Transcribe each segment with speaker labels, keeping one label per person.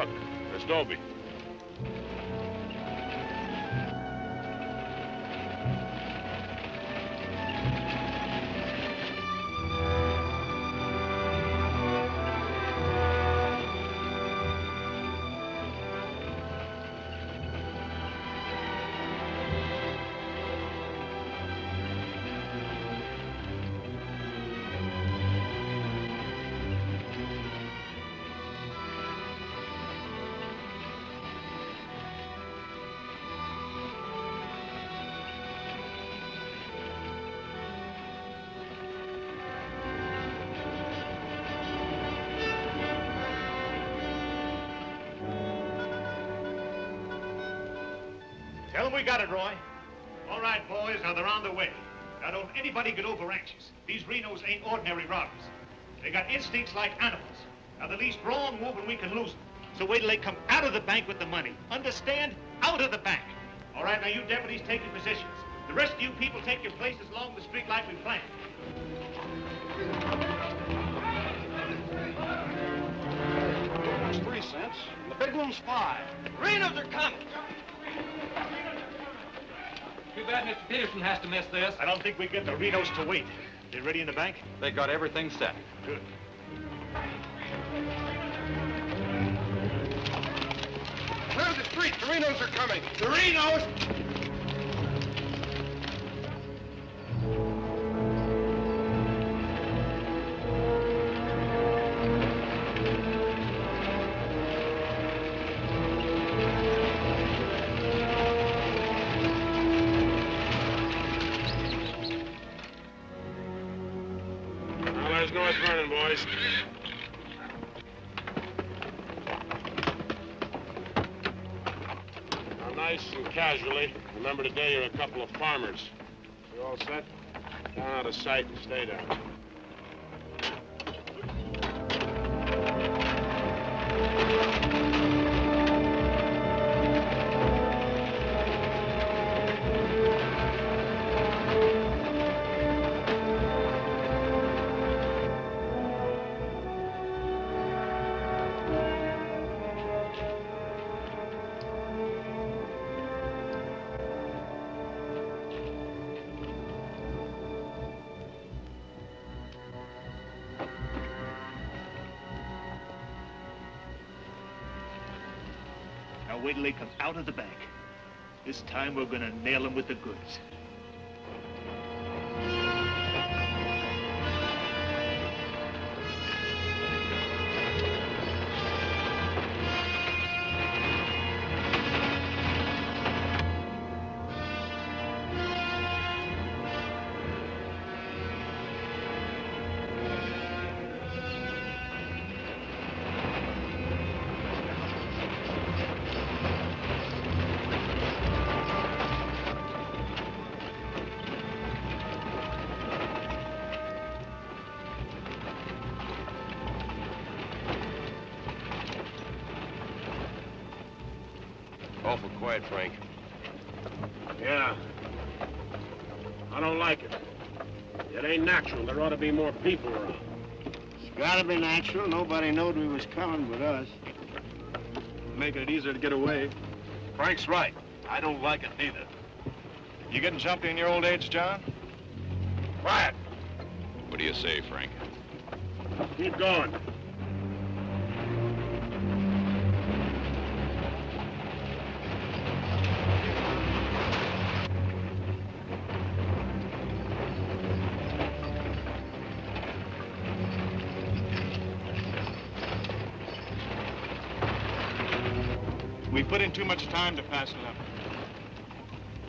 Speaker 1: Look, there's Dobie.
Speaker 2: Tell them we got it, Roy. All right, boys, now they're on the way. Now, don't anybody get over anxious. These Renos ain't ordinary robbers. They got instincts like animals. Now, the least wrong move and we can lose them. So wait till they come out of the bank with the money. Understand? Out of the bank. All right, now you deputies take your positions. The rest of you people take your places along the street like we planned.
Speaker 3: It's 3 cents. The big one's 5.
Speaker 4: Renos are coming.
Speaker 5: Too bad Mr. Peterson has to miss this.
Speaker 2: I don't think we get the Renos to wait. They ready in the bank?
Speaker 5: They got everything set.
Speaker 2: Good.
Speaker 3: Clear the street. The Renos are coming.
Speaker 2: The Renos!
Speaker 1: North running, boys. Now, nice and casually, remember today you're a couple of farmers. You all set? Down out of sight and stay down.
Speaker 2: Now wait till they come out of the bank. This time we're gonna nail them with the goods.
Speaker 1: Awful quiet, Frank. Yeah. I don't like it. It ain't natural. There ought to be more people around.
Speaker 3: It's gotta be natural. Nobody knowed we was coming but us.
Speaker 6: Making it easier to get away.
Speaker 1: Frank's right. I don't like it neither.
Speaker 6: You getting jumpy in your old age, John?
Speaker 1: Quiet.
Speaker 7: What do you say, Frank?
Speaker 1: Keep going.
Speaker 6: We put in too much time to pass it up.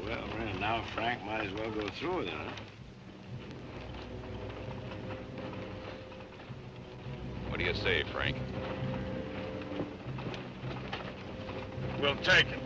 Speaker 3: Well, now Frank might as well go through with it, huh?
Speaker 7: What do you say, Frank?
Speaker 1: We'll take it.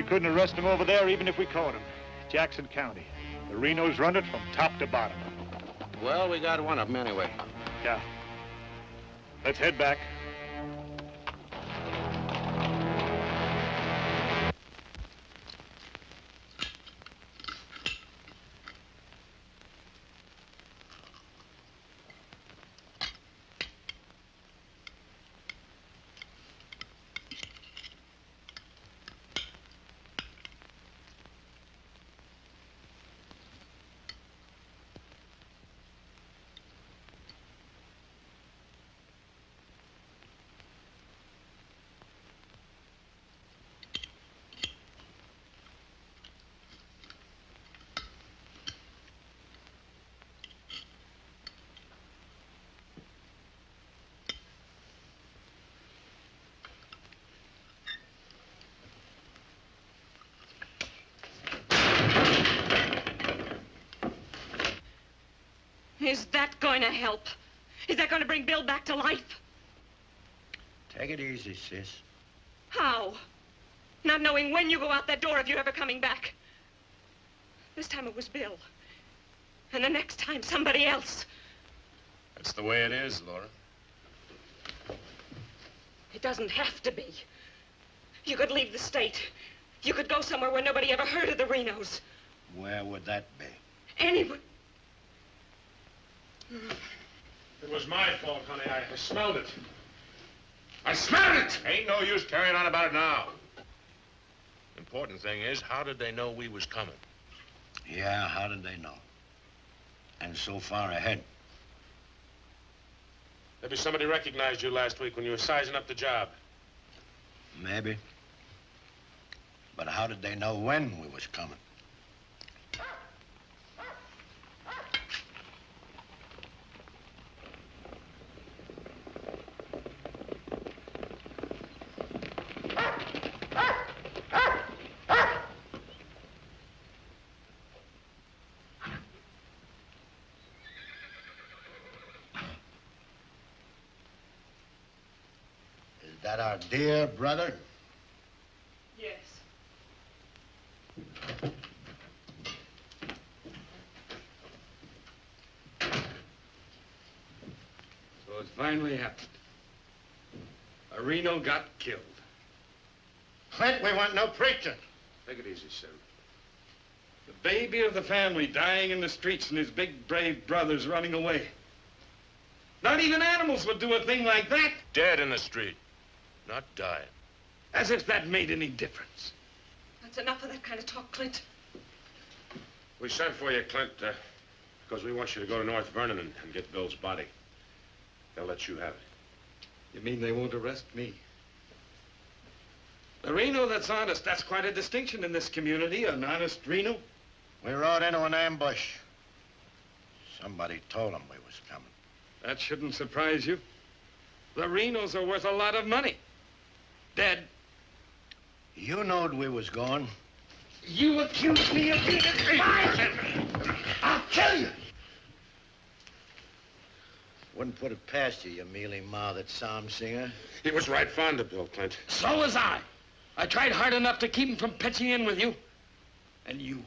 Speaker 2: We couldn't arrest him over there even if we caught him. Jackson County. The Renos run it from top to bottom.
Speaker 3: Well, we got one of them anyway.
Speaker 2: Yeah. Let's head back.
Speaker 4: Is that going to help? Is that going to bring Bill back to life?
Speaker 3: Take it easy, sis.
Speaker 4: How? Not knowing when you go out that door if you're ever coming back. This time it was Bill. And the next time, somebody else.
Speaker 1: That's the way it is, Laura.
Speaker 4: It doesn't have to be. You could leave the state. You could go somewhere where nobody ever heard of the Renos.
Speaker 3: Where would that be?
Speaker 4: Anywhere.
Speaker 1: It was my fault, honey. I smelled it. I smelled it! Ain't no use carrying on about it now. Important thing is, how did they know we was coming?
Speaker 3: Yeah, how did they know? And so far ahead.
Speaker 1: Maybe somebody recognized you last week when you were sizing up the job.
Speaker 3: Maybe. But how did they know when we was coming? Is that our dear brother?
Speaker 4: Yes.
Speaker 8: So it finally happened. A Reno got killed.
Speaker 3: Clint, we want no preaching.
Speaker 1: Take it easy, Sim.
Speaker 8: The baby of the family dying in the streets and his big, brave brothers running away. Not even animals would do a thing like that.
Speaker 1: Dead in the street, not dying.
Speaker 8: As if that made any difference.
Speaker 4: That's enough of that kind of talk, Clint.
Speaker 1: We sent for you, Clint, because we want you to go to North Vernon and get Bill's body. They'll let you have it.
Speaker 8: You mean they won't arrest me? A Reno that's honest, that's quite a distinction in this community, an honest Reno.
Speaker 3: We rode into an ambush. Somebody told them we was coming.
Speaker 8: That shouldn't surprise you. The Renos are worth a lot of money. Dead.
Speaker 3: You knowed we was going.
Speaker 8: You accuse me of being a spy! I'll kill you!
Speaker 3: Wouldn't put it past you, you mealy-mouthed psalm singer.
Speaker 1: He was right fond of Bill, Clint.
Speaker 8: So was I. I tried hard enough to keep him from pitching in with you. And you,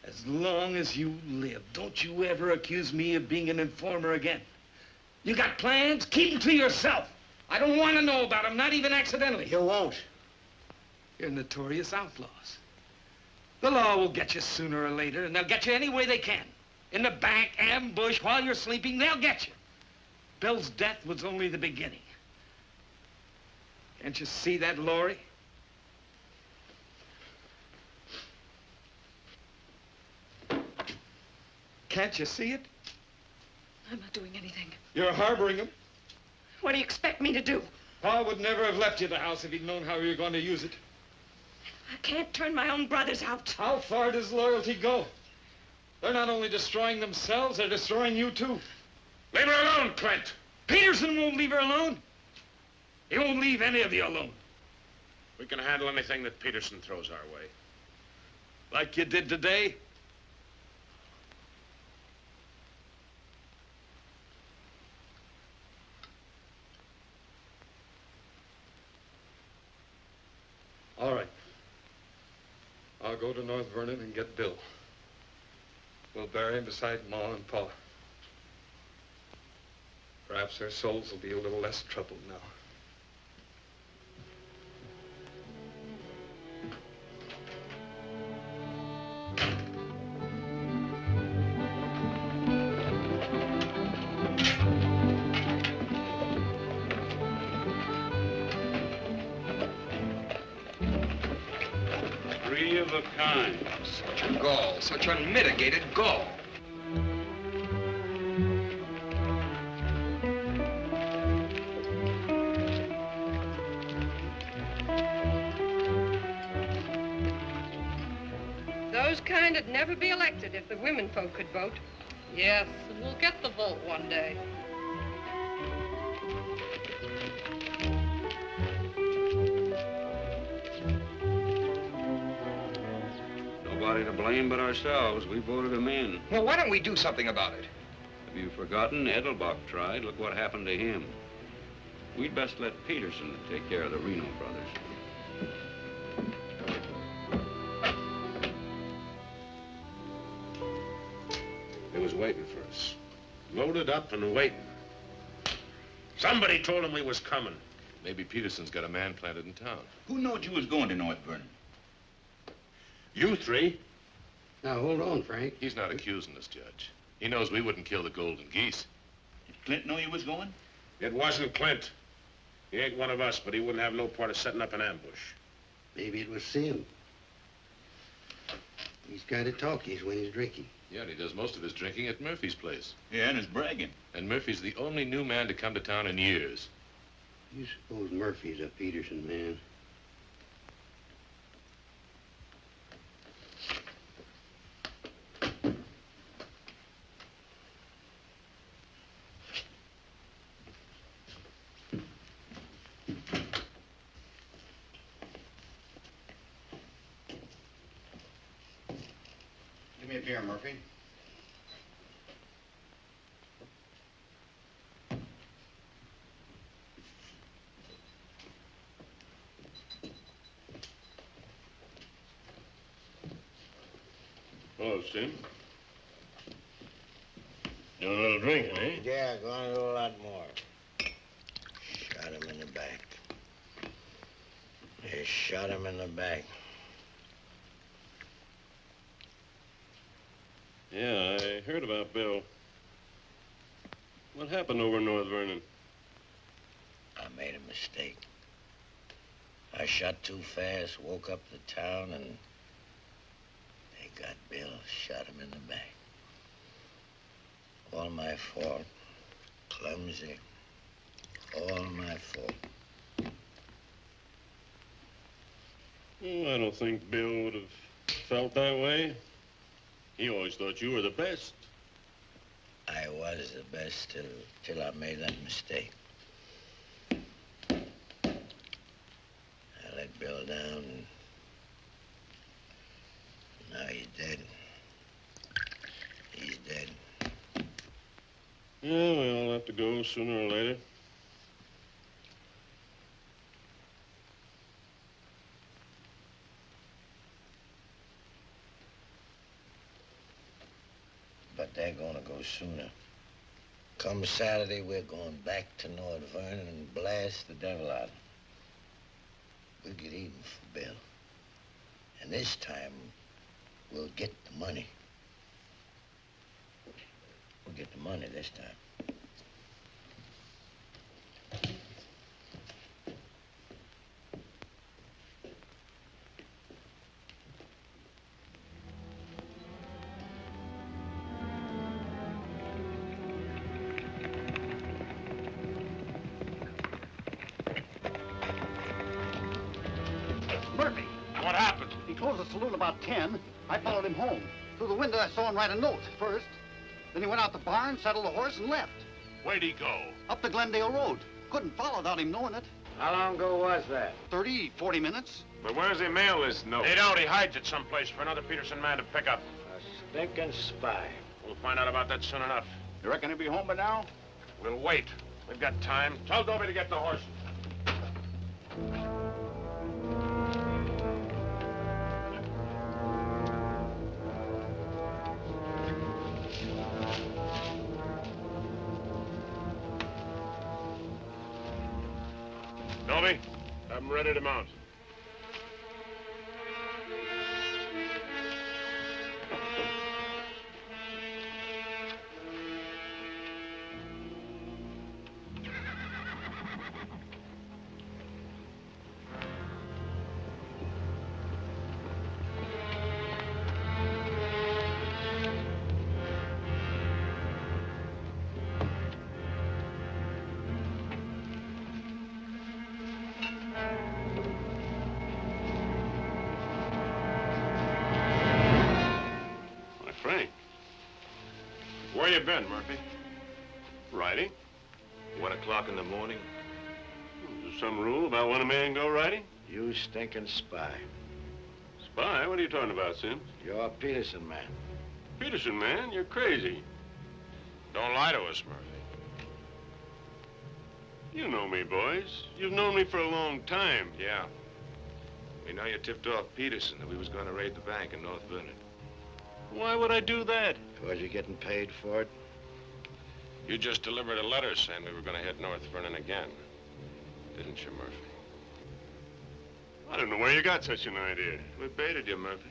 Speaker 8: as long as you live, don't you ever accuse me of being an informer again. You got plans? Keep them to yourself. I don't want to know about them, not even accidentally.
Speaker 3: You won't.
Speaker 8: You're notorious outlaws. The law will get you sooner or later, and they'll get you any way they can. In the back, ambush, while you're sleeping, they'll get you. Bill's death was only the beginning. Can't you see that, Laurie? Can't you see it?
Speaker 4: I'm not doing anything.
Speaker 8: You're harboring him.
Speaker 4: What do you expect me to do?
Speaker 8: Pa would never have left you the house if he'd known how you were going to use it.
Speaker 4: I can't turn my own brothers out.
Speaker 8: How far does loyalty go? They're not only destroying themselves, they're destroying you, too.
Speaker 1: Leave her alone, Clint.
Speaker 8: Peterson won't leave her alone. He won't leave any of you alone.
Speaker 1: We can handle anything that Peterson throws our way.
Speaker 8: Like you did today? All right.
Speaker 9: I'll go to North Vernon and get Bill. We'll bury him beside Ma and Pa. Perhaps their souls will be a little less troubled now.
Speaker 10: Three of a kind.
Speaker 11: Such a gall, such unmitigated gall.
Speaker 12: Those kind would never be elected if the women folk could vote.
Speaker 13: Yes, and we'll get the vote one day.
Speaker 10: Nobody to blame but ourselves. We voted him in.
Speaker 11: Well, why don't we do something about it?
Speaker 10: Have you forgotten? Edelbach tried. Look what happened to him. We'd best let Peterson take care of the Reno brothers.
Speaker 1: They was waiting for us. Loaded up and waiting. Somebody told him we was coming.
Speaker 14: Maybe Peterson's got a man planted in town.
Speaker 15: Who knowed you was going to North Vernon?
Speaker 1: You three.
Speaker 16: Now, hold on, Frank.
Speaker 14: He's not accusing us, Judge. He knows we wouldn't kill the golden geese.
Speaker 15: Did Clint know you was going?
Speaker 1: It wasn't Clint. He ain't one of us, but he wouldn't have no part of setting up an ambush.
Speaker 16: Maybe it was Sim. He's kind of talkies when he's drinking.
Speaker 14: Yeah, and he does most of his drinking at Murphy's place.
Speaker 15: Yeah, and his bragging.
Speaker 14: And Murphy's the only new man to come to town in years.
Speaker 16: You suppose Murphy's a Peterson man?
Speaker 3: Give me a beer, Murphy.
Speaker 1: Hello, Sim. Doing a little drinking, eh?
Speaker 3: Yeah, going to do a lot more. Shot him in the back. They shot him in the back.
Speaker 6: Yeah, I heard about Bill. What happened over in North Vernon?
Speaker 3: I made a mistake. I shot too fast, woke up the town, and they got Bill, shot him in the back. All my fault. Clumsy. All my fault.
Speaker 6: Oh, I don't think Bill would have felt that way. He always thought you were the best.
Speaker 3: I was the best till I made that mistake. I let Bill down, and now he's dead. He's dead.
Speaker 6: Yeah, we all have to go sooner or later.
Speaker 3: But they're gonna go sooner. Come Saturday, we're going back to North Vernon and blast the devil out of them. We'll get even for Bill. And this time, we'll get the money. We'll get the money this time.
Speaker 2: Murphy.
Speaker 1: What happened?
Speaker 2: He closed the saloon about 10. I followed him home. Through the window, I saw him write a note first. Then he went out the barn, saddled a horse, and left.
Speaker 1: Where'd he go?
Speaker 2: Up the Glendale Road. Couldn't follow without him knowing it.
Speaker 3: How long ago was that?
Speaker 2: 30, 40 minutes.
Speaker 1: But where's he mail this note? They don't. He hides it someplace for another Peterson man to pick up.
Speaker 3: A stinking spy.
Speaker 1: We'll find out about that soon enough.
Speaker 2: You reckon he'll be home by now?
Speaker 1: We'll wait. We've got time. Tell Dobie to get the horses.
Speaker 6: Have them ready to mount. Frank, where you been, Murphy? Riding?
Speaker 1: 1 o'clock in the morning.
Speaker 6: Is there some rule about when a man go riding?
Speaker 3: You stinking spy.
Speaker 6: Spy? What are you talking about, Sims?
Speaker 3: You're a Peterson man.
Speaker 6: Peterson, man, you're crazy.
Speaker 1: Don't lie to us, Murphy.
Speaker 6: You know me, boys. You've known me for a long time.
Speaker 1: Yeah. We know you tipped off Peterson that we was going to raid the bank in North Vernon.
Speaker 6: Why would I do that?
Speaker 3: Because you're getting paid for it?
Speaker 1: You just delivered a letter saying we were going to hit North Vernon again. Didn't you, Murphy?
Speaker 6: I don't know where you got such an idea.
Speaker 1: We baited you, Murphy.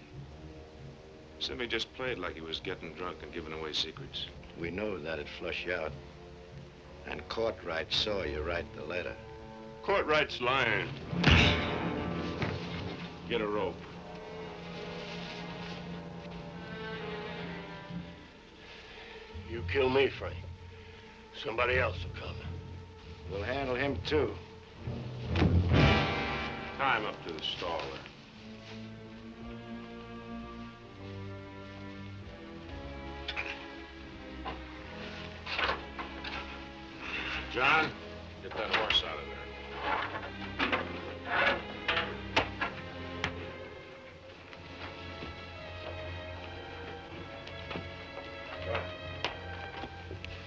Speaker 1: Simmy just played like he was getting drunk and giving away secrets.
Speaker 3: We know that'd flush you out. And Courtright saw you write the letter.
Speaker 6: Courtright's lying. Get a rope.
Speaker 3: You kill me, Frank. Somebody else will come. We'll handle him, too.
Speaker 6: Tie him up to the stall there.
Speaker 1: John, get that horse out of there.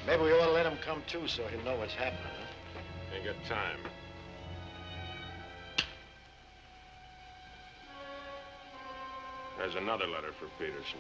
Speaker 3: Maybe we ought to let him come, too, so he'll know what's happening, huh?
Speaker 1: Ain't got time.
Speaker 6: There's another letter for Peterson.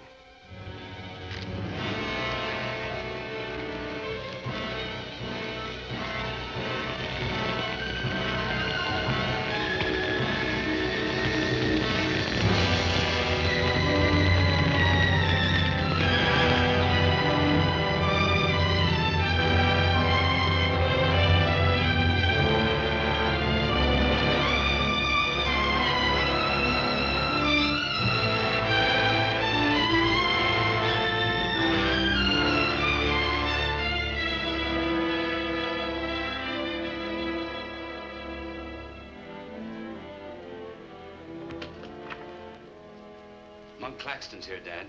Speaker 17: Monk Claxton's here, Dad.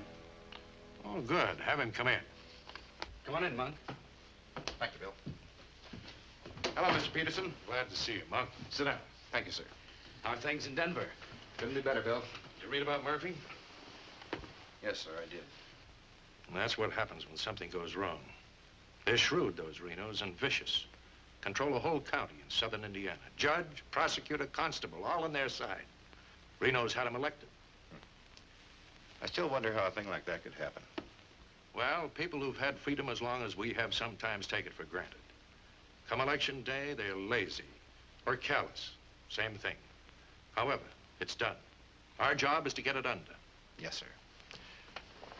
Speaker 1: Oh, good. Have him come in.
Speaker 17: Come on in, Monk.
Speaker 18: Thank you, Bill. Hello, Mr. Peterson.
Speaker 1: Glad to see you, Monk. Sit down.
Speaker 18: Thank you, sir.
Speaker 17: How are things in Denver?
Speaker 18: Couldn't be better, Bill.
Speaker 1: Did you read about Murphy?
Speaker 18: Yes, sir, I did.
Speaker 1: And that's what happens when something goes wrong. They're shrewd, those Renos, and vicious. Control a whole county in southern Indiana. Judge, prosecutor, constable, all on their side. Renos had him elected.
Speaker 18: I still wonder how a thing like that could happen.
Speaker 1: Well, people who've had freedom as long as we have sometimes take it for granted. Come election day, they're lazy or callous. Same thing. However, it's done. Our job is to get it undone.
Speaker 18: Yes, sir.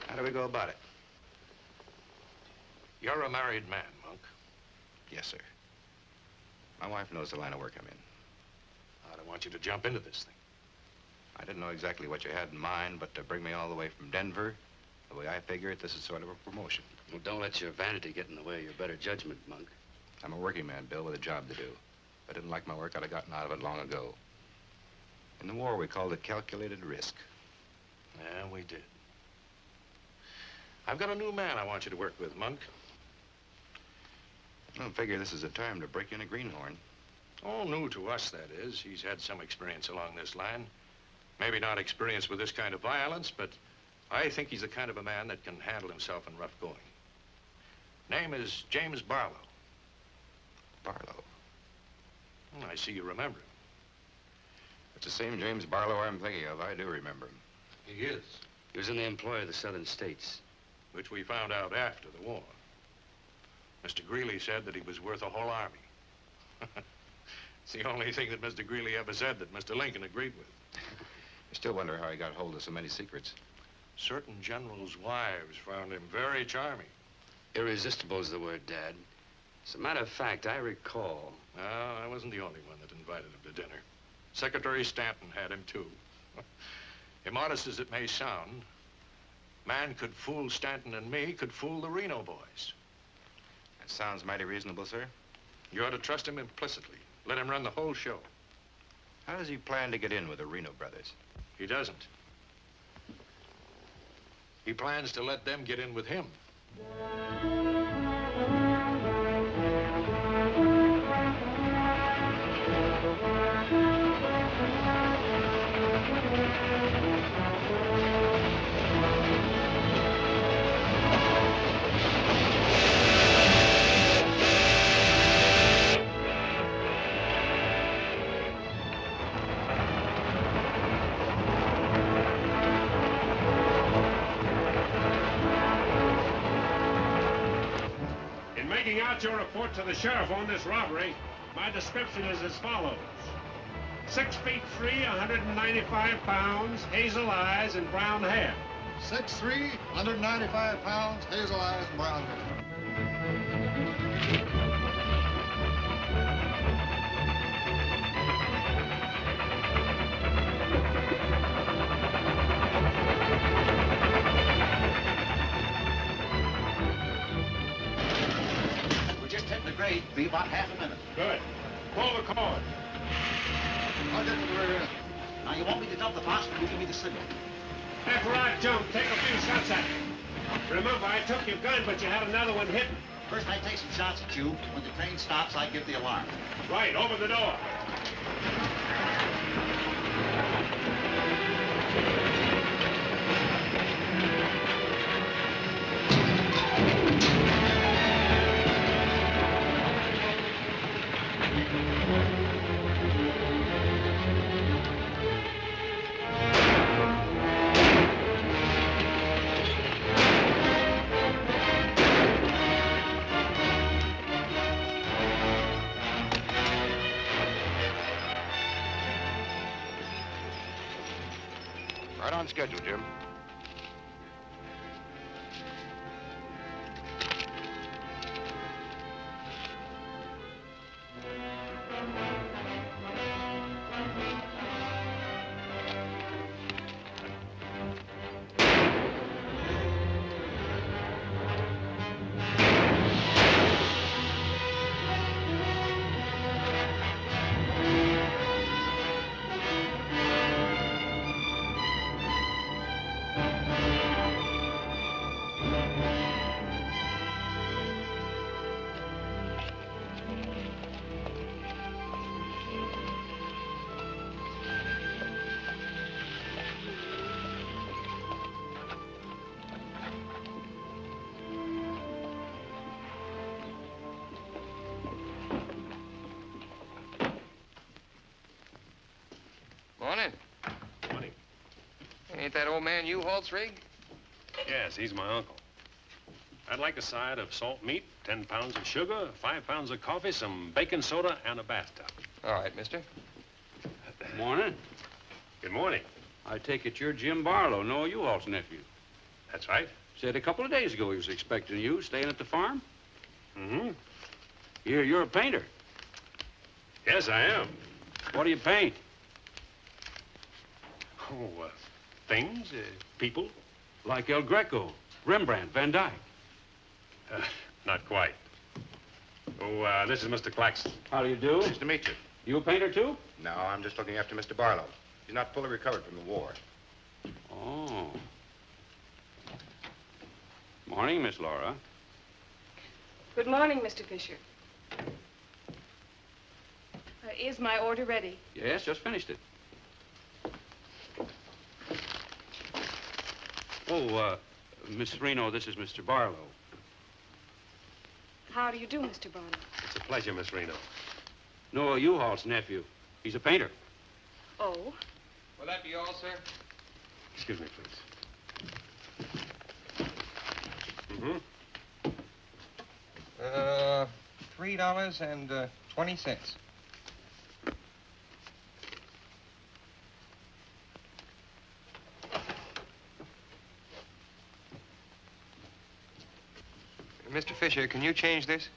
Speaker 18: How do we go about it?
Speaker 1: You're a married man, Monk.
Speaker 18: Yes, sir. My wife knows the line of work I'm in.
Speaker 1: I don't want you to jump into this thing.
Speaker 18: I didn't know exactly what you had in mind, but to bring me all the way from Denver, the way I figure it, this is sort of a promotion.
Speaker 17: Well, don't let your vanity get in the way of your better judgment, Monk.
Speaker 18: I'm a working man, Bill, with a job to do. If I didn't like my work, I'd have gotten out of it long ago. In the war, we called it calculated risk.
Speaker 1: Yeah, we did. I've got a new man I want you to work with, Monk.
Speaker 18: I don't figure this is the time to break in a greenhorn.
Speaker 1: Oh, new to us, that is. He's had some experience along this line. Maybe not experience with this kind of violence, but I think he's the kind of a man that can handle himself in rough going. Name is James Barlow.
Speaker 18: Barlow?
Speaker 1: I see you remember him.
Speaker 18: It's the same James Barlow I'm thinking of. I do remember him.
Speaker 1: He is.
Speaker 17: He was in the employ of the southern states.
Speaker 1: Which we found out after the war. Mr. Greeley said that he was worth a whole army. It's the only thing that Mr. Greeley ever said that Mr. Lincoln agreed with.
Speaker 18: I still wonder how he got hold of so many secrets.
Speaker 1: Certain generals' wives found him very charming.
Speaker 17: Irresistible is the word, Dad. As a matter of fact, I recall.
Speaker 1: No, I wasn't the only one that invited him to dinner. Secretary Stanton had him, too. Immodest as it may sound, man could fool Stanton and me, could fool the Reno boys.
Speaker 18: That sounds mighty reasonable, sir.
Speaker 1: You ought to trust him implicitly. Let him run the whole show.
Speaker 18: How does he plan to get in with the Reno brothers?
Speaker 1: He doesn't. He plans to let them get in with him.
Speaker 19: Your report to the sheriff on this robbery, my description is as follows. 6 feet 3, 195 pounds, hazel eyes and brown hair.
Speaker 20: 6'3", 195 pounds, hazel eyes, and brown hair.
Speaker 21: Grade, be about half a minute.
Speaker 19: Good. Pull the cord.
Speaker 20: I'll get to the rear end.
Speaker 21: Now, you want me to dump the box, you give me the signal.
Speaker 19: After I jump, take a few shots at me. Remember, I took your gun, but you had another one hidden.
Speaker 21: First, I take some shots at you. When the train stops, I give the alarm.
Speaker 19: Right, open the door.
Speaker 18: Right on schedule, Jim.
Speaker 11: Morning.
Speaker 9: Morning.
Speaker 11: Ain't that old man U-Haul's rig?
Speaker 9: Yes, he's my uncle. I'd like a side of salt meat, 10 pounds of sugar, 5 pounds of coffee, some baking soda, and a bathtub.
Speaker 11: All right, mister.
Speaker 5: Morning.
Speaker 9: Good morning.
Speaker 5: I take it you're Jim Barlow, Noah U-Haul's nephew.
Speaker 9: That's right.
Speaker 5: Said a couple of days ago he was expecting you, staying at the farm.
Speaker 9: Mm-hmm.
Speaker 5: You're a painter.
Speaker 9: Yes, I am.
Speaker 5: What do you paint?
Speaker 9: Oh, things, people.
Speaker 5: Like El Greco, Rembrandt, Van Dyke.
Speaker 9: Not quite. Oh, this is Mr. Claxton.
Speaker 5: How do you do?
Speaker 18: Nice to meet you.
Speaker 5: You a painter, too?
Speaker 18: No, I'm just looking after Mr. Barlow. He's not fully recovered from the war.
Speaker 5: Oh. Morning, Miss Laura.
Speaker 4: Good morning, Mr. Fisher. Is my order ready?
Speaker 5: Yes, just finished it. Oh, Miss Reno, this is Mr. Barlow.
Speaker 4: How do you do, Mr. Barlow?
Speaker 9: It's a pleasure, Miss Reno.
Speaker 5: Noah U-Haul's nephew. He's a painter.
Speaker 4: Oh?
Speaker 11: Will that be all, sir?
Speaker 9: Excuse me, please. Mm-hmm.
Speaker 11: $3.20. Mr. Fisher, can you change this?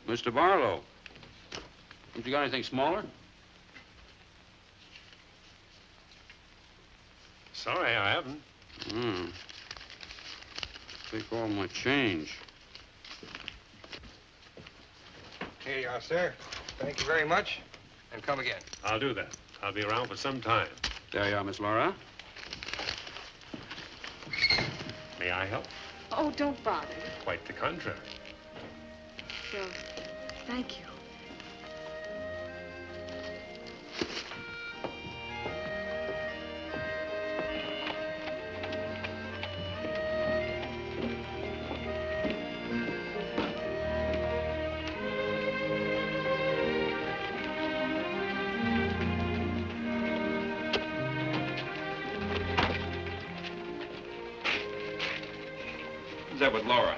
Speaker 5: Mr. Barlow, haven't you got anything smaller?
Speaker 9: Sorry, I haven't.
Speaker 5: Take all my change.
Speaker 11: Here you are, sir. Thank you very much. And come again.
Speaker 9: I'll do that. I'll be around for some time.
Speaker 5: There you are, Miss Laura.
Speaker 9: May I help?
Speaker 12: Oh, don't bother.
Speaker 9: Quite the contrary.
Speaker 12: Well, thank you.
Speaker 10: Who's that with Laura?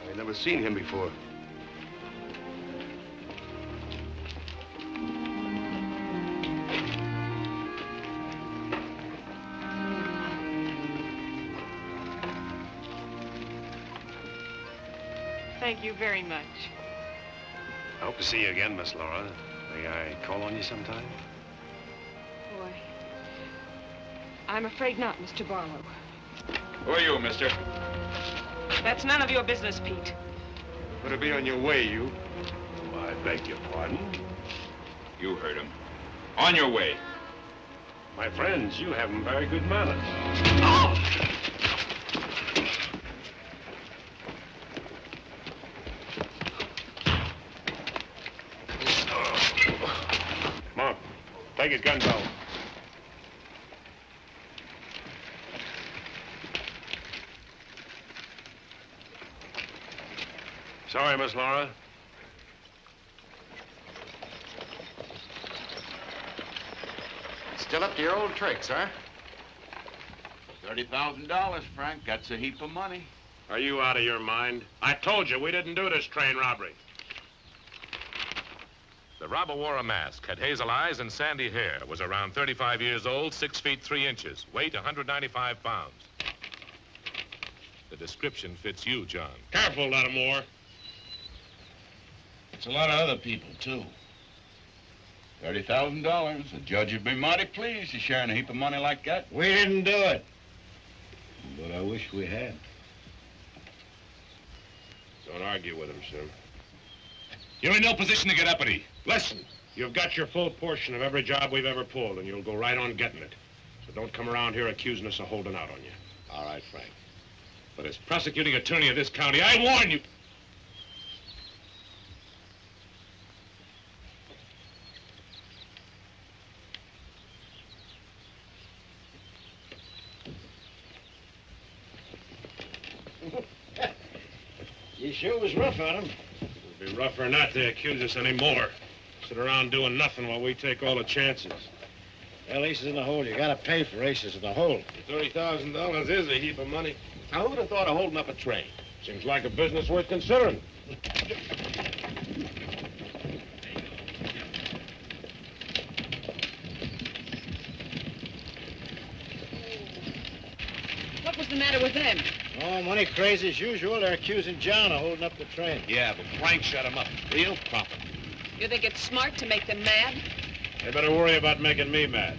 Speaker 7: I've never seen him before.
Speaker 4: Thank you very much.
Speaker 9: I hope to see you again, Miss Laura. May I call on you sometime?
Speaker 4: Boy, I'm afraid not, Mr. Barlow.
Speaker 10: Who are you, mister?
Speaker 4: That's none of your business, Pete.
Speaker 7: Better be on your way, you.
Speaker 9: Oh, I beg your pardon.
Speaker 10: You heard him. On your way.
Speaker 9: My friends, you have very good manners. Come on. Take his gun belt. Sorry, Miss Laura.
Speaker 15: Still up to your old tricks, huh?
Speaker 10: $30,000, Frank. That's a heap of money.
Speaker 9: Are you out of your mind? I told you we didn't do this train robbery.
Speaker 1: The robber wore a mask, had hazel eyes and sandy hair, was around 35 years old, 6 feet 3 inches, weight 195 pounds. The description fits you, John.
Speaker 19: Careful, Lattimore.
Speaker 15: It's a lot of other people, too. $30,000. The judge would be mighty pleased to sharing a heap of money like that.
Speaker 3: We didn't do it. But I wish we had.
Speaker 19: Don't argue with him, sir. You're in no position to get uppity. Listen, you've got your full portion of every job we've ever pulled, and you'll go right on getting it. So don't come around here accusing us of holding out on you.
Speaker 7: All right, Frank.
Speaker 19: But as prosecuting attorney of this county, I warn you.
Speaker 3: You sure was rough on him.
Speaker 19: It'd be rougher not to accuse us anymore. Sit around doing nothing while we take all the chances.
Speaker 3: Well, aces in the hole. You gotta pay for aces in the hole.
Speaker 19: $30,000 is a heap of money. Now, who would have thought of holding up a train? Seems like a business worth considering.
Speaker 12: What was the matter with them?
Speaker 3: Oh, money crazy as usual. They're accusing John of holding up the train.
Speaker 19: Yeah, but Frank shut him up. Real profit.
Speaker 12: You think it's smart to make them mad?
Speaker 19: They better worry about making me mad.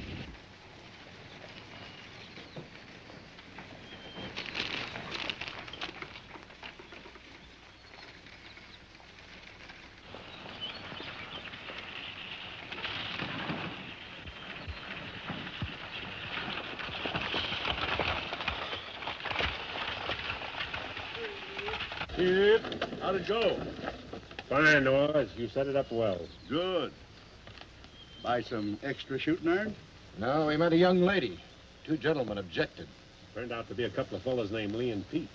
Speaker 19: How'd it go? Fine, Noah. You set it up well.
Speaker 20: Good. Buy some extra shooting iron?
Speaker 7: No, we met a young lady. 2 gentlemen objected.
Speaker 19: Turned out to be a couple of fellas named Lee and Pete.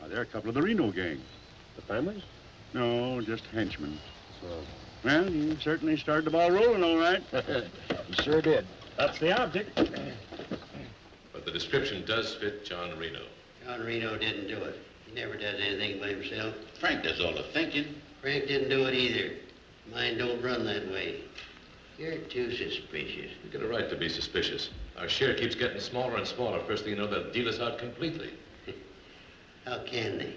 Speaker 20: They're a couple of the Reno gang.
Speaker 19: The families?
Speaker 20: No, just henchmen. So, well, you certainly started the ball rolling, all right.
Speaker 7: You sure did.
Speaker 19: That's the object.
Speaker 1: But the description does fit John Reno.
Speaker 16: John Reno didn't do it. He never does anything by himself.
Speaker 15: Frank does all the thinking.
Speaker 16: Frank didn't do it either. Mine don't run that way. You're too suspicious.
Speaker 1: You get a right to be suspicious.
Speaker 14: Our share keeps getting smaller and smaller. First thing you know, they'll deal us out completely.
Speaker 16: How can they?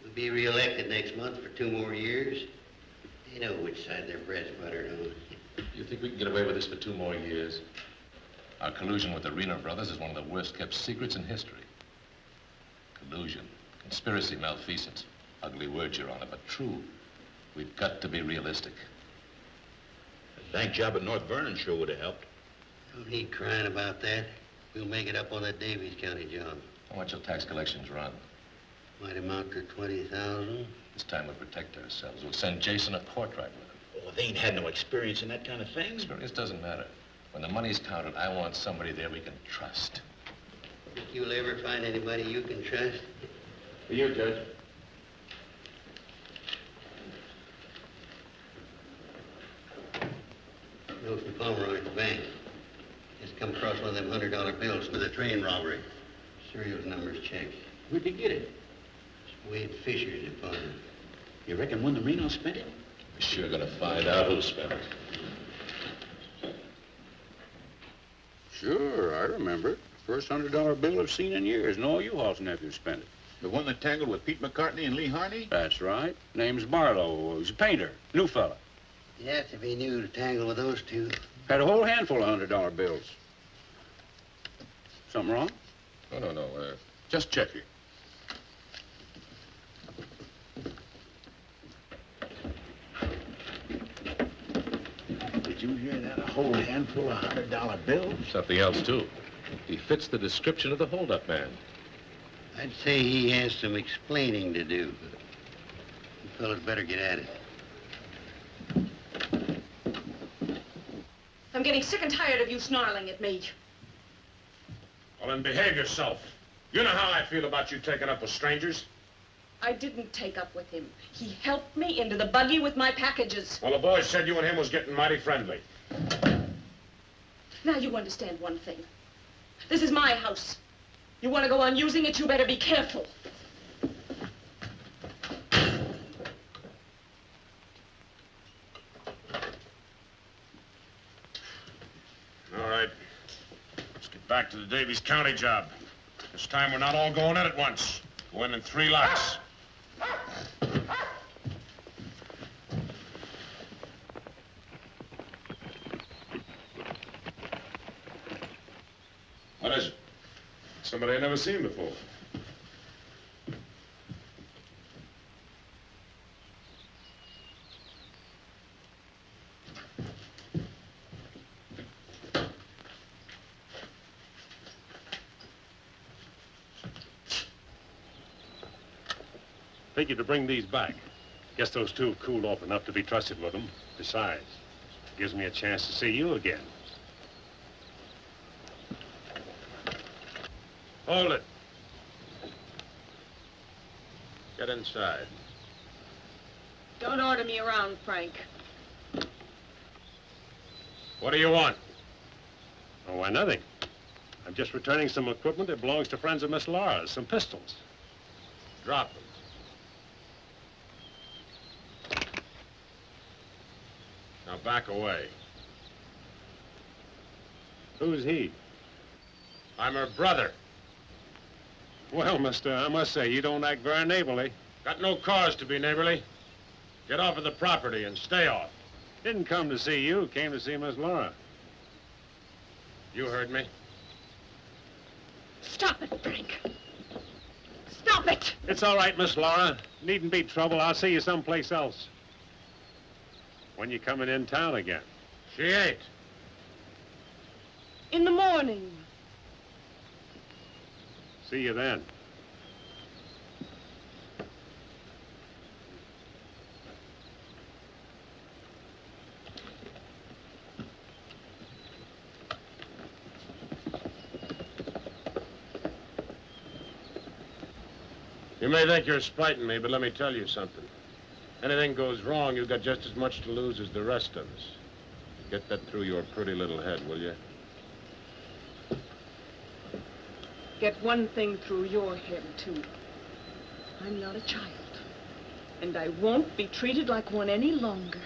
Speaker 16: We'll be reelected next month for 2 more years. They know which side their bread's buttered on.
Speaker 14: You think we can get away with this for 2 more years? Our collusion with the Reno brothers is one of the worst kept secrets in history. Collusion, conspiracy, malfeasance. Ugly words, Your Honor, but true. We've got to be realistic.
Speaker 15: The bank job at North Vernon sure would have helped.
Speaker 16: Don't need crying about that. We'll make it up on that Davies County job.
Speaker 14: How much will tax collections run?
Speaker 16: Might amount to 20,000.
Speaker 14: This time we'll protect ourselves. We'll send Jason a portrait with him.
Speaker 15: Oh, they ain't had no experience in that kind of thing.
Speaker 14: Experience doesn't matter. When the money's counted, I want somebody there we can trust.
Speaker 16: Think you'll ever find anybody you can trust?
Speaker 14: For you, Judge.
Speaker 16: Note from Pomeroy at the bank. Just come across one of them $100 bills for the train robbery. Serial numbers checked.
Speaker 15: Where'd you get it?
Speaker 16: Wade Fisher's department.
Speaker 15: You reckon one of the Reno spent it?
Speaker 14: We're sure gonna find out who spent it.
Speaker 15: Sure, I remember it. First $100 bill I've seen in years. Noel U-Haul's nephew spent it. The one that tangled with Pete McCartney and Lee Harney? That's right. Name's Barlow. He's a painter. New fella.
Speaker 16: You have to be new to tangle with those two.
Speaker 15: Had a whole handful of $100 bills. Something wrong?
Speaker 14: No.
Speaker 15: Just checking. Did you hear that? A whole handful of $100 bills?
Speaker 14: Something else, too. He fits the description of the holdup man.
Speaker 16: I'd say he has some explaining to do. You fellas better get at it.
Speaker 4: I'm getting sick and tired of you snarling at me.
Speaker 19: Well, then behave yourself. You know how I feel about you taking up with strangers.
Speaker 4: I didn't take up with him. He helped me into the buggy with my packages.
Speaker 19: Well, the boys said you and him was getting mighty friendly.
Speaker 4: Now you understand one thing. This is my house. You want to go on using it, you better be careful.
Speaker 19: All right. Let's get back to the Davies County job. This time we're not all going in at once. Go in 3 lots. What is it? Somebody I've never seen before.
Speaker 9: Figured to bring these back. Guess those two have cooled off enough to be trusted with them. Besides, gives me a chance to see you again.
Speaker 19: Hold it. Get inside.
Speaker 4: Don't order me around, Frank.
Speaker 19: What do you want?
Speaker 9: Oh, why, nothing. I'm just returning some equipment that belongs to friends of Miss Laura's, some pistols.
Speaker 19: Drop them. Now back away.
Speaker 9: Who's he?
Speaker 19: I'm her brother.
Speaker 9: Well, mister, I must say, you don't act very neighborly.
Speaker 19: Got no cause to be neighborly. Get off of the property and stay off.
Speaker 9: Didn't come to see you, came to see Miss Laura.
Speaker 19: You heard me.
Speaker 4: Stop it, Frank. Stop it!
Speaker 9: It's all right, Miss Laura. Needn't be trouble. I'll see you someplace else. When you coming in town again?
Speaker 19: She ain't.
Speaker 4: In the morning.
Speaker 9: See you then.
Speaker 19: You may think you're spiting me, but let me tell you something. Anything goes wrong, you've got just as much to lose as the rest of us. Get that through your pretty little head, will you?
Speaker 4: Get one thing through your head, too. I'm not a child. And I won't be treated like one any longer.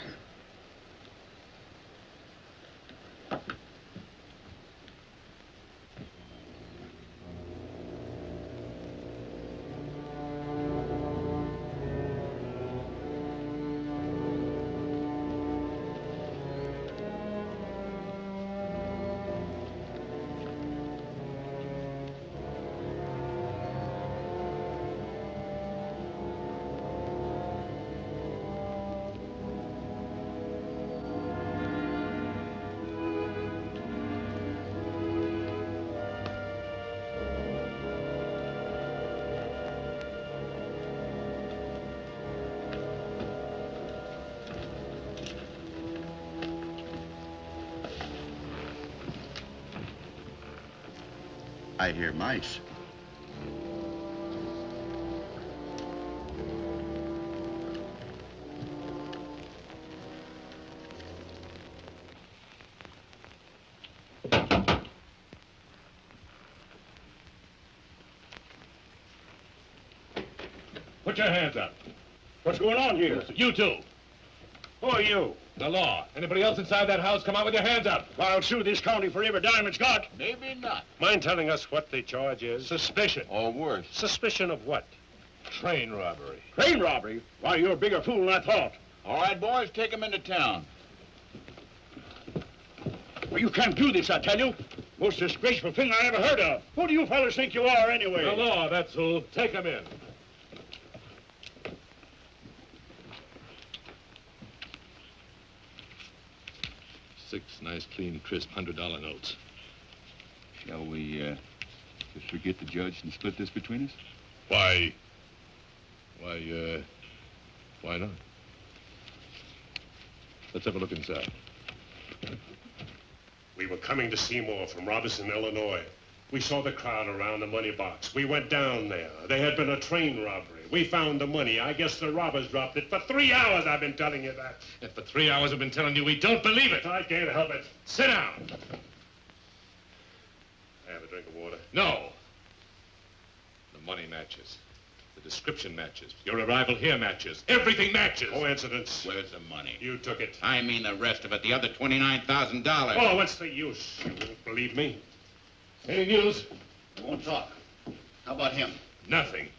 Speaker 15: I hear mice.
Speaker 19: Put your hands up. What's going on here? You two. Who are you? The law. Anybody else inside that house, come out with your hands up. I'll sue this county for every dime it's got.
Speaker 15: Maybe not.
Speaker 19: Mind telling us what the charge is?
Speaker 15: Suspicion. Or worse.
Speaker 19: Suspicion of what?
Speaker 15: Train robbery.
Speaker 19: Train robbery? Why, you're a bigger fool than I thought.
Speaker 15: All right, boys, take him into town.
Speaker 19: Well, you can't do this, I tell you. Most disgraceful thing I ever heard of. Who do you fellas think you are, anyway?
Speaker 15: The law, that's who.
Speaker 19: Take him in.
Speaker 14: Six nice, clean, crisp $100 notes.
Speaker 15: Shall we, just forget the judge and split this between us?
Speaker 14: Why not? Let's have a look inside.
Speaker 19: We were coming to Seymour from Robinson, Illinois. We saw the crowd around the money box. We went down there. There had been a train robbery. We found the money. I guess the robbers dropped it. For 3 hours I've been telling you that.
Speaker 14: And for 3 hours I've been telling you we don't believe it.
Speaker 19: I can't help it.
Speaker 14: Sit down.
Speaker 19: Have a drink of water.
Speaker 14: No. The money matches. The description matches. Your arrival here matches. Everything matches.
Speaker 19: Coincidence.
Speaker 15: Where's the money?
Speaker 19: You took it.
Speaker 15: I mean the rest of it, the other $29,000.
Speaker 19: Oh, what's the use? You won't believe me. Any news?
Speaker 15: I won't talk. How about him?
Speaker 14: Nothing.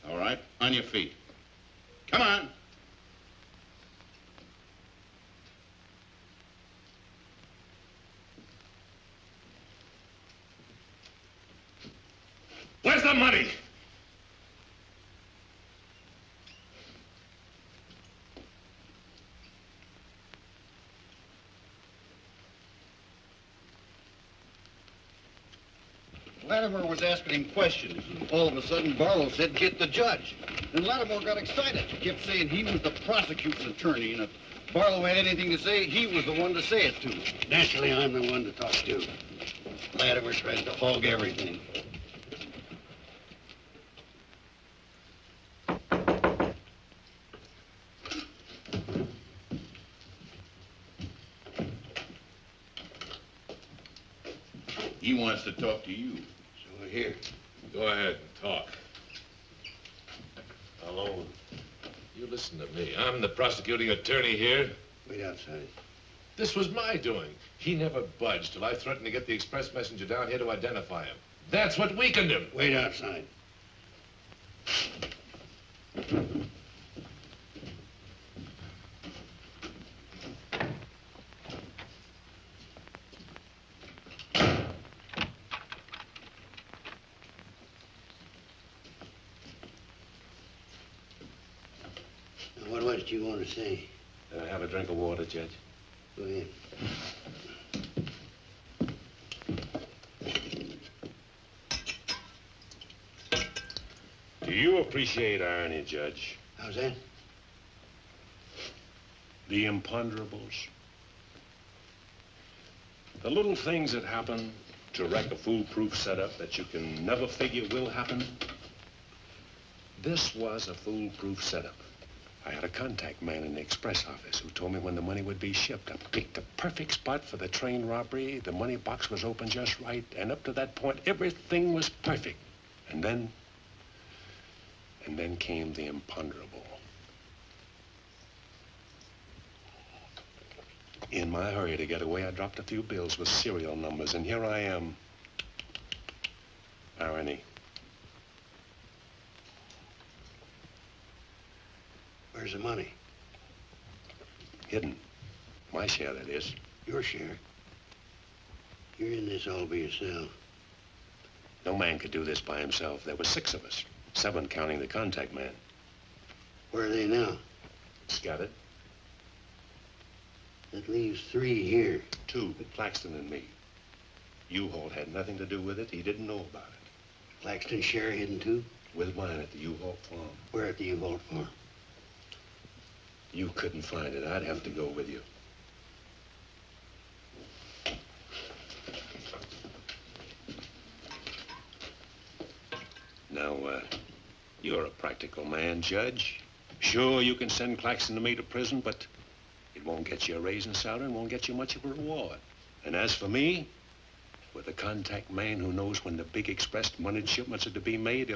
Speaker 15: All right, on your feet. Come on.
Speaker 19: Where's the money?
Speaker 20: Latimer was asking him questions, and all of a sudden Barlow said, "Get the judge." And Latimer got excited. He kept saying he was the prosecutor's attorney, and if Barlow had anything to say, he was the one to say it to.
Speaker 16: Naturally, I'm the one to talk to. Latimer tries to hog everything.
Speaker 15: He wants to talk to you.
Speaker 16: So we're here.
Speaker 14: Go ahead and talk. Alone. You listen to me. I'm the prosecuting attorney here.
Speaker 16: Wait outside.
Speaker 14: This was my doing. He never budged till I threatened to get the express messenger down here to identify him. That's what weakened him.
Speaker 16: Wait outside. What was you want to say?
Speaker 19: Have a drink of water, Judge.
Speaker 16: Go ahead.
Speaker 19: Do you appreciate irony, Judge?
Speaker 16: How's that?
Speaker 19: The imponderables. The little things that happen to wreck a foolproof setup that you can never figure will happen. This was a foolproof setup. I had a contact man in the express office who told me when the money would be shipped. I picked the perfect spot for the train robbery. The money box was open just right. And up to that point, everything was perfect. And then came the imponderable. In my hurry to get away, I dropped a few bills with serial numbers, and here I am. Irony.
Speaker 16: Where's the money?
Speaker 19: Hidden. My share, that is.
Speaker 16: Your share? You're in this all by yourself.
Speaker 19: No man could do this by himself. There were 6 of us. 7 counting the contact man.
Speaker 16: Where are they now?
Speaker 19: Scattered.
Speaker 16: That leaves 3 here.
Speaker 19: 2, Claxton and me. U-Haul had nothing to do with it. He didn't know about it.
Speaker 16: Claxton's share hidden too?
Speaker 19: With mine at the U-Haul farm.
Speaker 16: Where at the U-Haul farm?
Speaker 19: You couldn't find it. I'd have to go with you. Now, you're a practical man, Judge. Sure, you can send Claxton and me to prison, but it won't get you a raise in salary and won't get you much of a reward. And as for me, with a contact man who knows when the big express money shipments are to be made,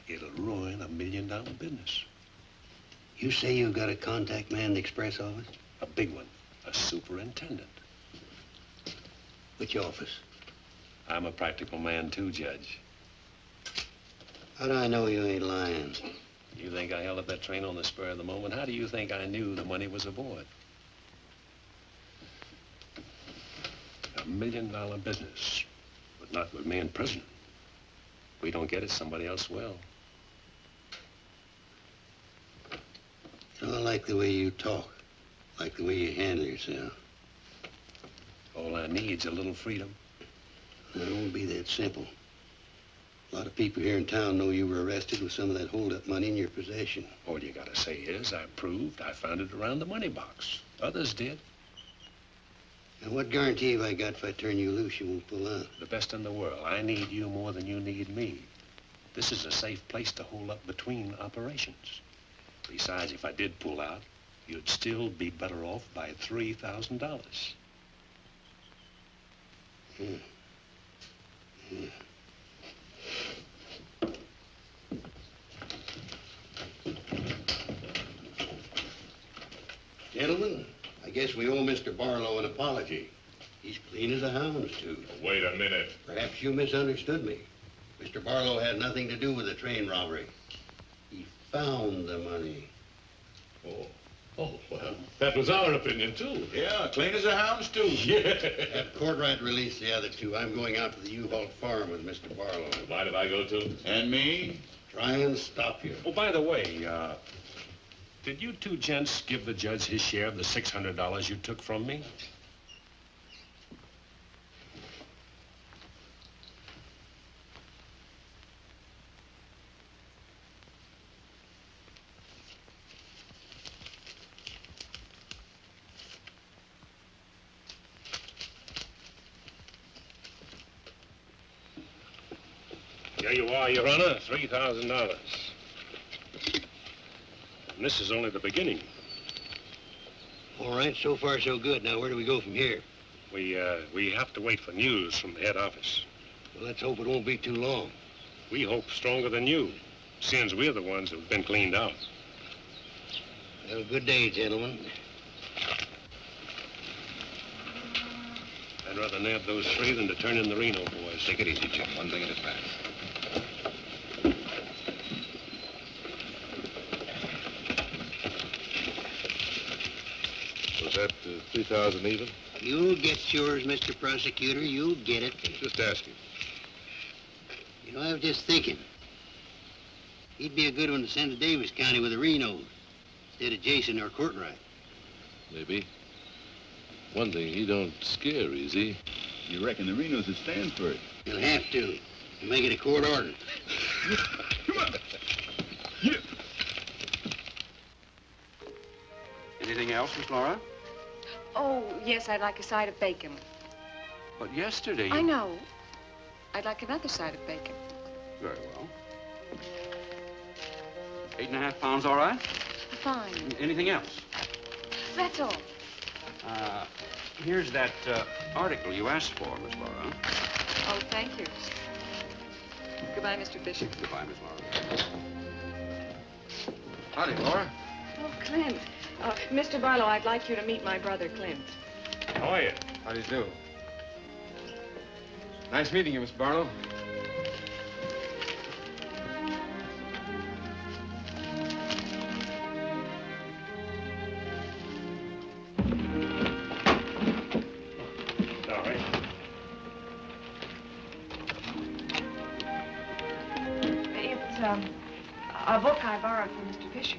Speaker 19: it'll ruin $1 million business.
Speaker 16: You say you've got a contact man in the express office?
Speaker 19: A big one, a superintendent.
Speaker 16: Which office?
Speaker 19: I'm a practical man too, Judge.
Speaker 16: How do I know you ain't lying?
Speaker 19: You think I held up that train on the spur of the moment? How do you think I knew the money was aboard? $1 million business, but not with me in prison. If we don't get it, somebody else will.
Speaker 16: I like the way you talk, like the way you handle yourself.
Speaker 19: All I need's a little freedom.
Speaker 16: It won't be that simple. A lot of people here in town know you were arrested with some of that hold-up money in your possession.
Speaker 19: All you gotta say is I proved I found it around the money box. Others did.
Speaker 16: And what guarantee have I got if I turn you loose you won't pull out?
Speaker 19: The best in the world. I need you more than you need me. This is a safe place to hold up between operations. Besides, if I did pull out, you'd still be better off by $3,000.
Speaker 16: Gentlemen, I guess we owe Mr. Barlow an apology. He's clean as a hound's tooth.
Speaker 6: Wait a minute.
Speaker 16: Perhaps you misunderstood me. Mr. Barlow had nothing to do with the train robbery. He found the money.
Speaker 6: Oh, well, that was our opinion, too.
Speaker 20: Yeah, clean as a hound's tooth.
Speaker 6: Yeah.
Speaker 16: Have Courtright release the other two. I'm going out to the U-Haul farm with Mr. Barlow.
Speaker 6: Why did I go, too?
Speaker 20: And me?
Speaker 16: Try and stop you.
Speaker 19: Oh, by the way, did you two gents give the judge his share of the $600 you took from me? There you are, Your Honor, $3,000. And this is only the beginning.
Speaker 16: All right, so far so good. Now, where do we go from here?
Speaker 19: We have to wait for news from the head office.
Speaker 16: Well, let's hope it won't be too long.
Speaker 19: We hope stronger than you, since we're the ones who've been cleaned out.
Speaker 16: Well, good day, gentlemen.
Speaker 19: I'd rather nab those three than to turn in the Reno boys.
Speaker 18: Take it easy, Jim. One thing at a time.
Speaker 14: Was that 3,000 even?
Speaker 16: You'll get yours, Mr. Prosecutor. You'll get it.
Speaker 14: Just asking.
Speaker 16: You know, I was just thinking. He'd be a good one to send to Davis County with the Renos instead of Jason or Courtright.
Speaker 14: Maybe. One thing, he don't scare easy.
Speaker 20: You reckon the Renos would stand for it?
Speaker 16: He'll have to. He'll make it a court order.
Speaker 20: Come on.
Speaker 5: Anything else, Miss Laura?
Speaker 12: Oh, yes, I'd like a side of bacon.
Speaker 5: But yesterday you...
Speaker 12: I know. I'd like another side of bacon.
Speaker 5: Very well. 8.5 pounds, all right?
Speaker 12: Fine.
Speaker 5: Anything else?
Speaker 12: That's all.
Speaker 5: Here's that article you asked for, Miss Laura.
Speaker 12: Oh, thank you. Goodbye, Mr. Fisher.
Speaker 5: Goodbye, Miss Laura. Howdy, Laura.
Speaker 4: Oh, Clint. Mr. Barlow, I'd like you to meet my brother, Clint.
Speaker 19: How are you?
Speaker 8: How do you do? Nice meeting you, Miss Barlow.
Speaker 19: All right.
Speaker 4: It's a book I borrowed from Mr. Fisher.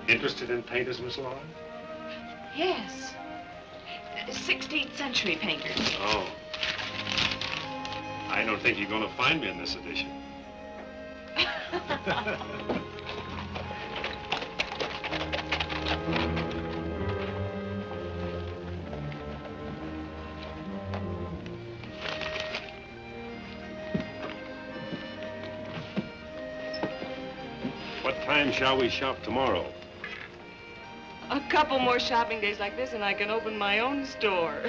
Speaker 19: Interested in painters, Miss Laura?
Speaker 4: Yes. 16th century painters.
Speaker 19: Oh. I don't think you're going to find me in this edition.
Speaker 9: time shall we shop tomorrow?
Speaker 4: A couple more shopping days like this and I can open my own store.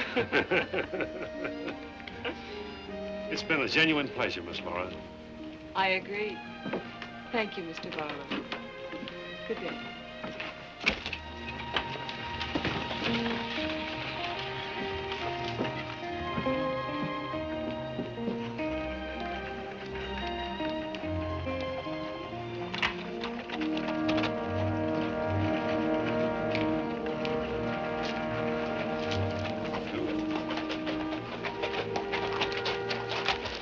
Speaker 9: It's been a genuine pleasure, Miss Laura.
Speaker 4: I agree. Thank you, Mr. Barlow. Good day.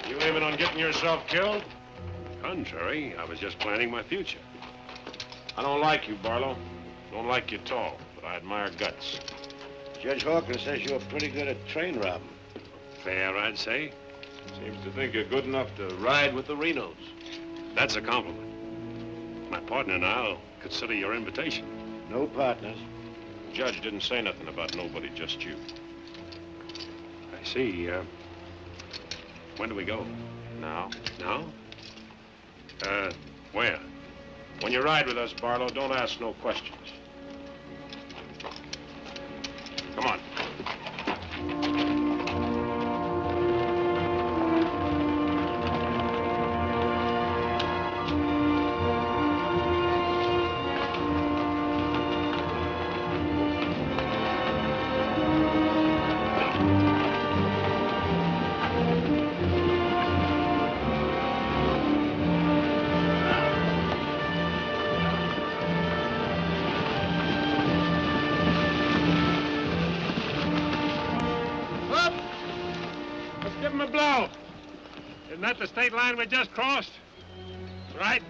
Speaker 19: You aiming on getting yourself killed?
Speaker 9: Contrary, I was just planning my future.
Speaker 19: I don't like you, Barlow. Don't like you at all, but I admire guts.
Speaker 3: Judge Hawkins says you're pretty good at train robbing.
Speaker 9: Fair, I'd say.
Speaker 19: Seems to think you're good enough to ride with the Renos.
Speaker 9: That's a compliment. My partner and I'll consider your invitation.
Speaker 3: No partners.
Speaker 19: The judge didn't say nothing about nobody, just you.
Speaker 9: I see. When do we go?
Speaker 19: Now?
Speaker 9: Now? Where?
Speaker 19: When you ride with us, Barlow, don't ask no questions. Come on.
Speaker 9: Isn't that the state line we just crossed? Right.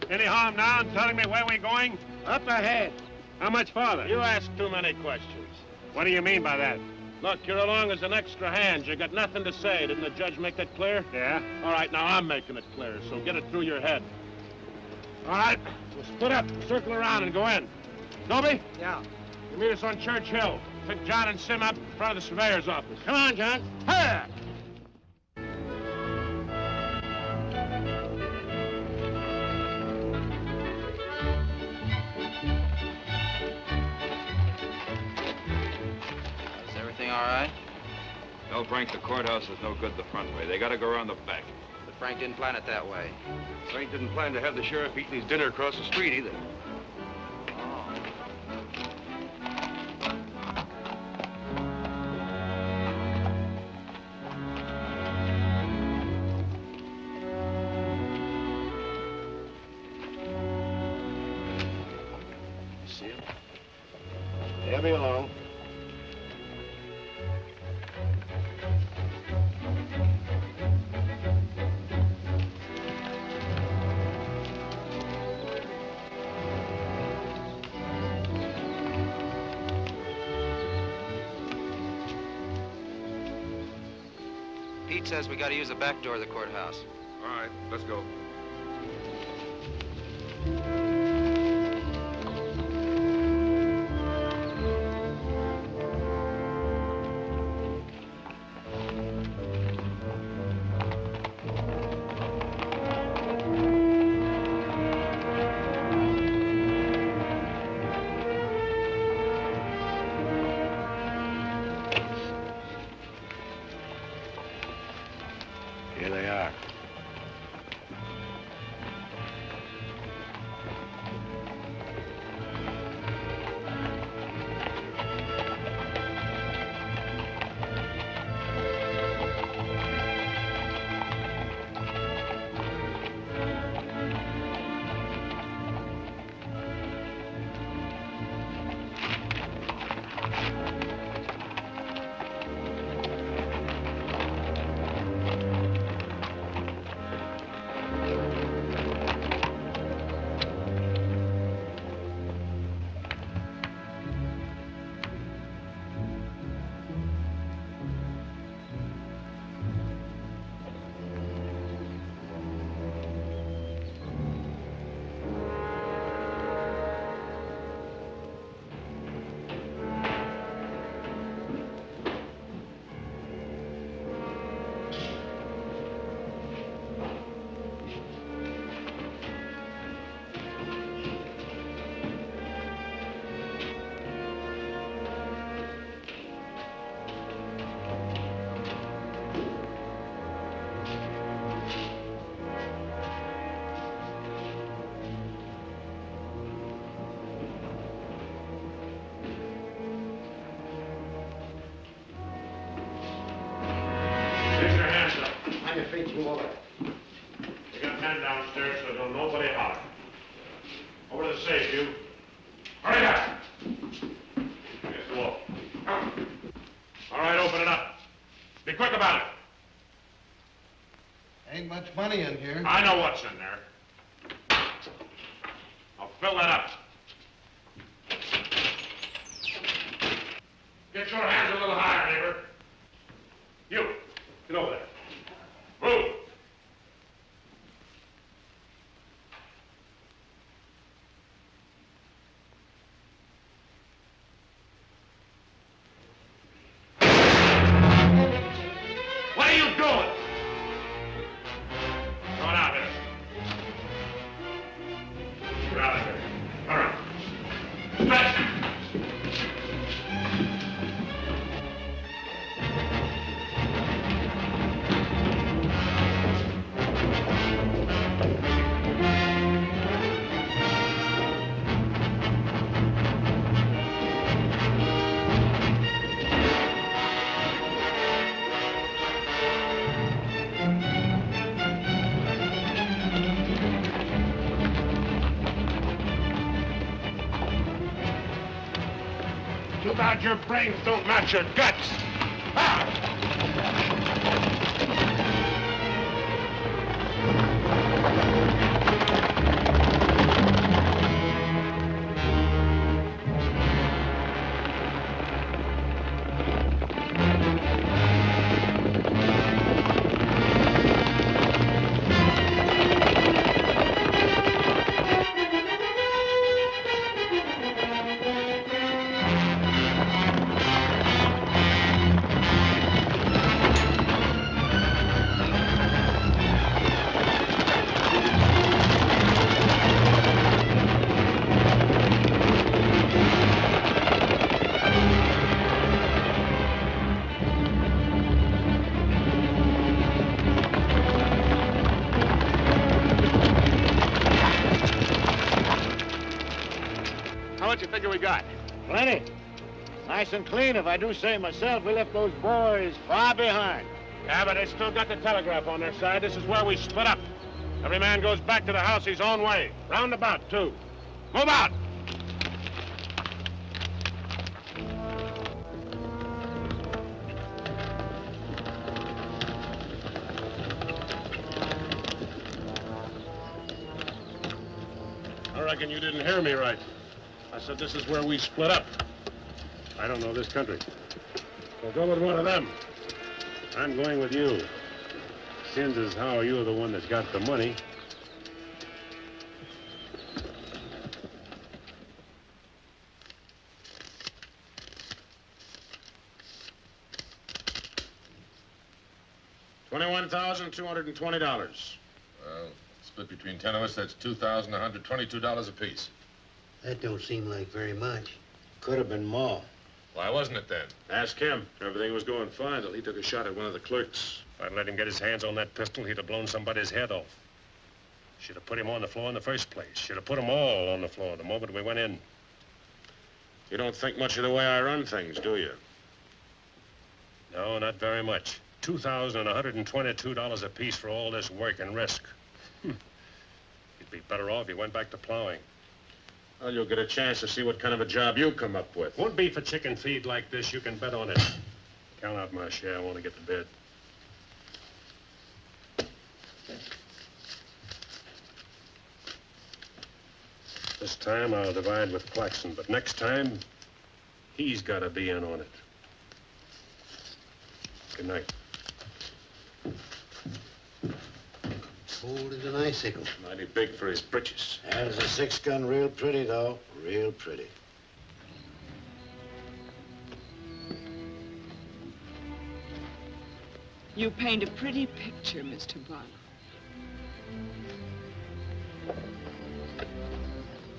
Speaker 9: Any harm now in telling me where we're going?
Speaker 3: Up ahead.
Speaker 9: How much farther?
Speaker 19: You ask too many questions.
Speaker 9: What do you mean by that?
Speaker 19: Look, you're along as an extra hand. You got nothing to say. Didn't the judge make that clear?
Speaker 9: Yeah.
Speaker 19: All right, now I'm making it clear, so get it through your head. All right, we'll split up, circle around, and go in. Dobie?
Speaker 11: Yeah.
Speaker 19: You meet us on Church Hill. Pick John and Sim up in front of the surveyor's office.
Speaker 11: Come on, John.
Speaker 19: Hey!
Speaker 18: All right?
Speaker 10: Tell Frank the courthouse is no good the front way. They gotta go around the back.
Speaker 18: But Frank didn't plan it that way.
Speaker 10: Frank didn't plan to have the sheriff eating his dinner across the street either.
Speaker 19: See him? They'll be along.
Speaker 18: Pete says we gotta use the back door of the courthouse.
Speaker 10: All right, let's go.
Speaker 1: Here they are.
Speaker 19: over there. You got men downstairs, so don't nobody holler. Over to the safe, you. Hurry up! Against the wall. Come. All right, open it up. Be quick about it.
Speaker 20: Ain't much money in here.
Speaker 19: I know what's in there. I'll fill that up. Get your hands a little higher, neighbor. You, get over there. Move. What are you doing? Come on out here. Get out of here. All right. Stretch. Too bad your brains don't match your guts. How much you figure we got?
Speaker 7: Plenty. Nice and clean, if I do say myself. We left those boys far behind.
Speaker 19: Yeah, but they still got the telegraph on their side. This is where we split up. Every man goes back to the house his own way. Roundabout, too. Move out! I reckon you didn't hear me right. I said this is where we split up. I don't know this country. So go with one of them. I'm going with you. Since as how you're the one that's got the money. $21,220.
Speaker 14: Well, split between 10 of us, that's $2,122 apiece.
Speaker 16: That don't seem like very much.
Speaker 7: Could have been more.
Speaker 14: Why wasn't it then?
Speaker 19: Ask him. Everything was going fine till he took a shot at one of the clerks. If I'd let him get his hands on that pistol, he'd have blown somebody's head off. Should have put him on the floor in the first place. Should have put them all on the floor the moment we went in. You don't think much of the way I run things, do you? No, not very much. $2,122 apiece for all this work and risk. You'd be better off if you went back to plowing. Well, you'll get a chance to see what kind of a job you come up with. Won't be for chicken feed like this. You can bet on it. Count out my share. I want to get to bed. This time I'll divide with Claxon, but next time, he's got to be in on it. Good night.
Speaker 16: Cold as an icicle.
Speaker 19: Mighty big for his britches.
Speaker 7: There's a 6-gun real pretty, though. Real pretty.
Speaker 13: You paint a pretty picture, Mr. Barlow.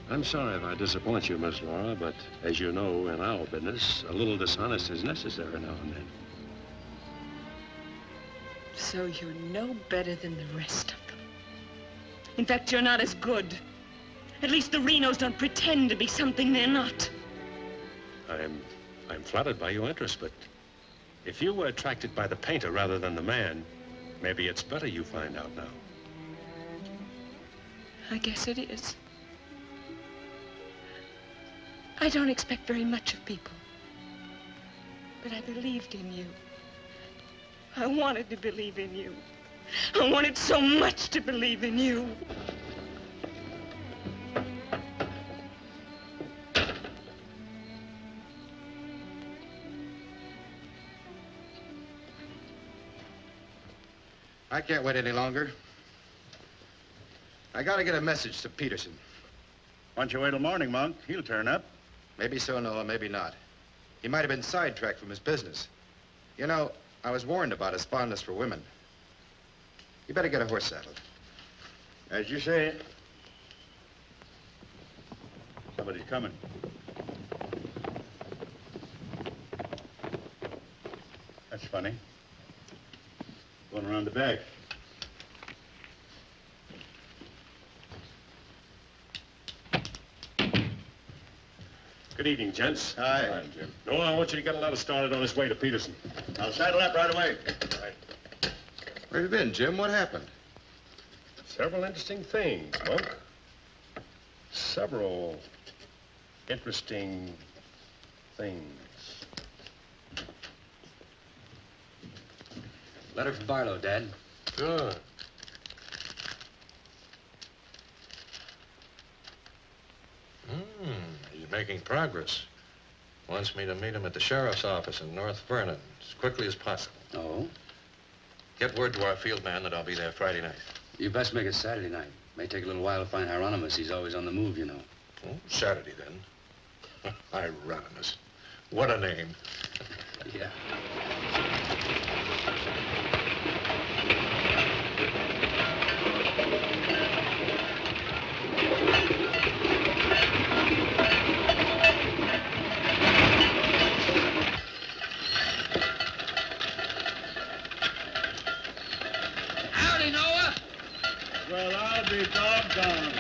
Speaker 9: I'm sorry if I disappoint you, Miss Laura, but as you know, in our business, a little dishonesty is necessary now and then.
Speaker 13: So you're no better than the rest of them. In fact, you're not as good. At least the Renos don't pretend to be something they're not.
Speaker 9: I'm flattered by your interest, but if you were attracted by the painter rather than the man, Maybe it's better you find out now.
Speaker 13: I guess it is. I don't expect very much of people. But I believed in you. I wanted to believe in you. I wanted so much to believe in you.
Speaker 8: I can't wait any longer. I gotta get a message to Peterson.
Speaker 7: Why don't you wait till morning, Monk? He'll turn up.
Speaker 8: Maybe so, Noah, maybe not. He might have been sidetracked from his business. You know, I was warned about his fondness for women. You better get a horse saddled.
Speaker 7: As you say. Somebody's coming. That's funny. Going around the back.
Speaker 9: Good evening, gents.
Speaker 7: Hi.
Speaker 9: Hi, Jim. Noah, I want you to get a letter started on his way to Peterson.
Speaker 7: I'll saddle up right away.
Speaker 9: Right.
Speaker 8: Where have you been, Jim? What happened?
Speaker 9: Several interesting things, Monk. Several interesting things.
Speaker 17: Letter from Barlow, Dad.
Speaker 1: Good. He's making progress. Wants me to meet him at the sheriff's office in North Vernon as quickly as possible.
Speaker 17: Oh?
Speaker 1: Get word to our field man that I'll be there Friday night.
Speaker 17: You best make it Saturday night. May take a little while to find Hieronymus. He's always on the move, you know.
Speaker 1: Oh, Saturday, then. Hieronymus. What a name.
Speaker 17: Yeah.
Speaker 16: Howdy, Noah.
Speaker 7: Well, I'll be doggone.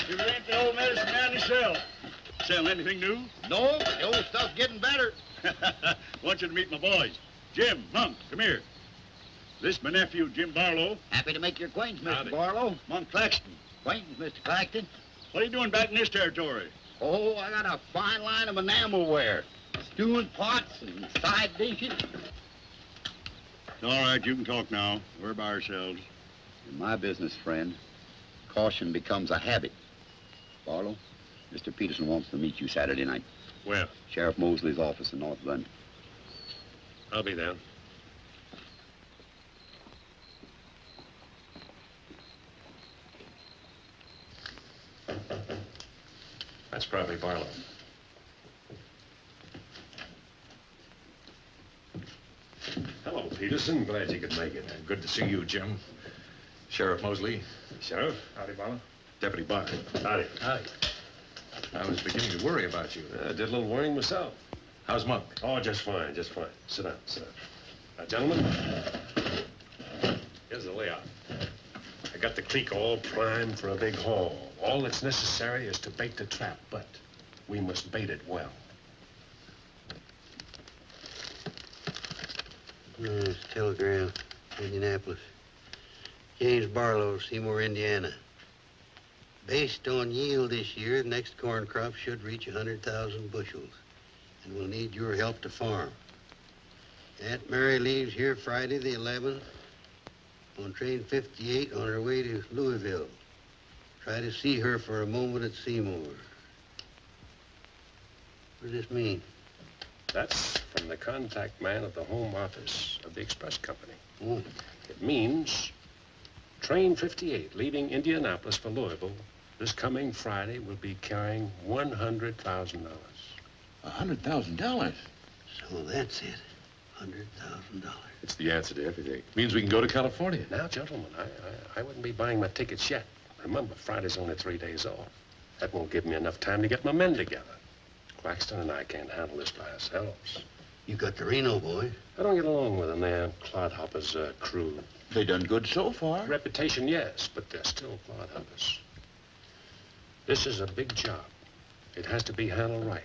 Speaker 7: You ain't the old medicine man yourself. Sell anything new?
Speaker 20: No, but the old stuff's getting better.
Speaker 7: Want you to meet my boys. Jim, Monk, come here. This my nephew, Jim Barlow.
Speaker 20: Happy to make your acquaintance, Mr.
Speaker 7: Howdy.
Speaker 20: Barlow.
Speaker 7: Monk Claxton.
Speaker 20: Acquaintance, Mr. Claxton.
Speaker 7: What are you doing back in this territory?
Speaker 20: Oh, I got a fine line of enamelware. Stewing pots and side dishes.
Speaker 7: All right, you can talk now. We're by ourselves.
Speaker 20: In my business, friend, caution becomes a habit. Barlow, Mr. Peterson wants to meet you Saturday night.
Speaker 9: Where?
Speaker 20: Sheriff Mosley's office in North London.
Speaker 9: I'll be there.
Speaker 1: That's probably Barlow.
Speaker 9: Hello, Peterson. Glad you could make it.
Speaker 1: Good to see you, Jim. Sheriff Mosley.
Speaker 9: Sheriff. Howdy, Barlow.
Speaker 1: Deputy Barr.
Speaker 9: Howdy.
Speaker 1: Howdy. I was beginning to worry about you.
Speaker 9: I did a little worrying myself.
Speaker 1: How's Monk?
Speaker 9: Oh, just fine, just fine. Sit down, sit down. Now, gentlemen, here's the layout. I got the creek all primed for a big haul. All that's necessary is to bait the trap, but we must bait it well.
Speaker 16: It's telegram, Indianapolis. James Barlow, Seymour, Indiana. Based on yield this year, the next corn crop should reach 100,000 bushels, and we'll need your help to farm. Aunt Mary leaves here Friday the 11th on train 58 on her way to Louisville. Try to see her for a moment at Seymour. What does this mean?
Speaker 9: That's from the contact man at the home office of the express company.
Speaker 16: Oh.
Speaker 9: It means train 58 leaving Indianapolis for Louisville this coming Friday will be carrying $100,000.
Speaker 15: $100,000?
Speaker 16: So that's it. $100,000.
Speaker 9: It's the answer to everything. Means we can go to California. Now, gentlemen, I wouldn't be buying my tickets yet. Remember, Friday's only 3 days off. That won't give me enough time to get my men together. Claxton and I can't handle this by ourselves.
Speaker 16: You got the Reno boy.
Speaker 9: I don't get along with them. They're clodhoppers' crew.
Speaker 15: They done good so far.
Speaker 9: Reputation, yes, but they're still clodhoppers. This is a big job. It has to be handled right.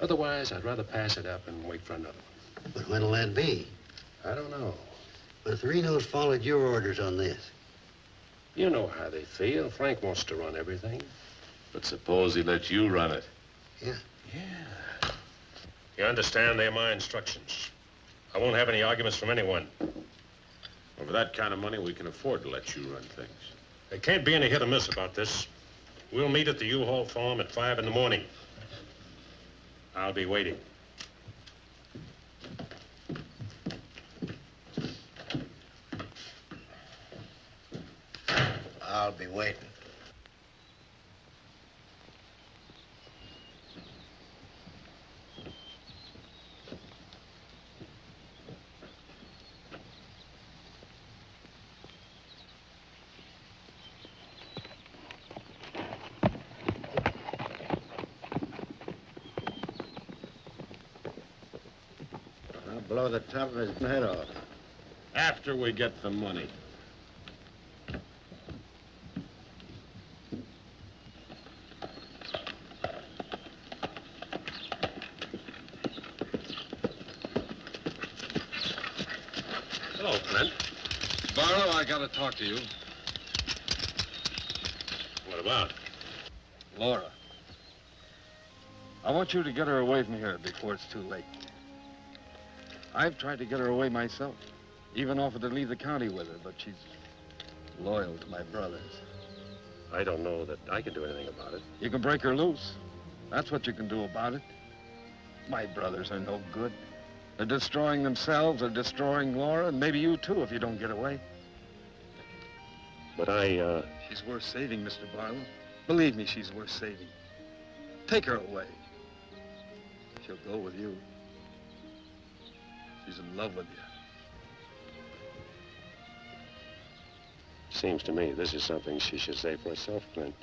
Speaker 9: Otherwise, I'd rather pass it up and wait for another one.
Speaker 16: But when'll that be?
Speaker 9: I don't know.
Speaker 16: But the Renos followed your orders on this.
Speaker 9: You know how they feel. Frank wants to run everything.
Speaker 14: But suppose he let you run it.
Speaker 16: Yeah.
Speaker 9: Yeah. You understand? They're my instructions. I won't have any arguments from anyone.
Speaker 19: Well, for that kind of money, we can afford to let you run things.
Speaker 9: There can't be any hit or miss about this. We'll meet at the U-Haul farm at 5 in the morning. I'll be waiting.
Speaker 3: I'll be waiting.
Speaker 7: I'll blow the top of his head off.
Speaker 19: After we get the money.
Speaker 9: Hello, Clint.
Speaker 2: Barlow, I gotta talk to you.
Speaker 9: What about?
Speaker 2: Laura. I want you to get her away from here before it's too late. I've tried to get her away myself. Even offered to leave the county with her, but she's loyal to my brothers.
Speaker 9: I don't know that I can do anything about it.
Speaker 2: You can break her loose. That's what you can do about it. My brothers are no good. They're destroying themselves, they're destroying Laura, and maybe you too if you don't get away.
Speaker 9: But
Speaker 2: She's worth saving, Mr. Barlow. Believe me, she's worth saving. Take her away. She'll go with you. She's in love with you.
Speaker 9: Seems to me this is something she should say for herself, Clint.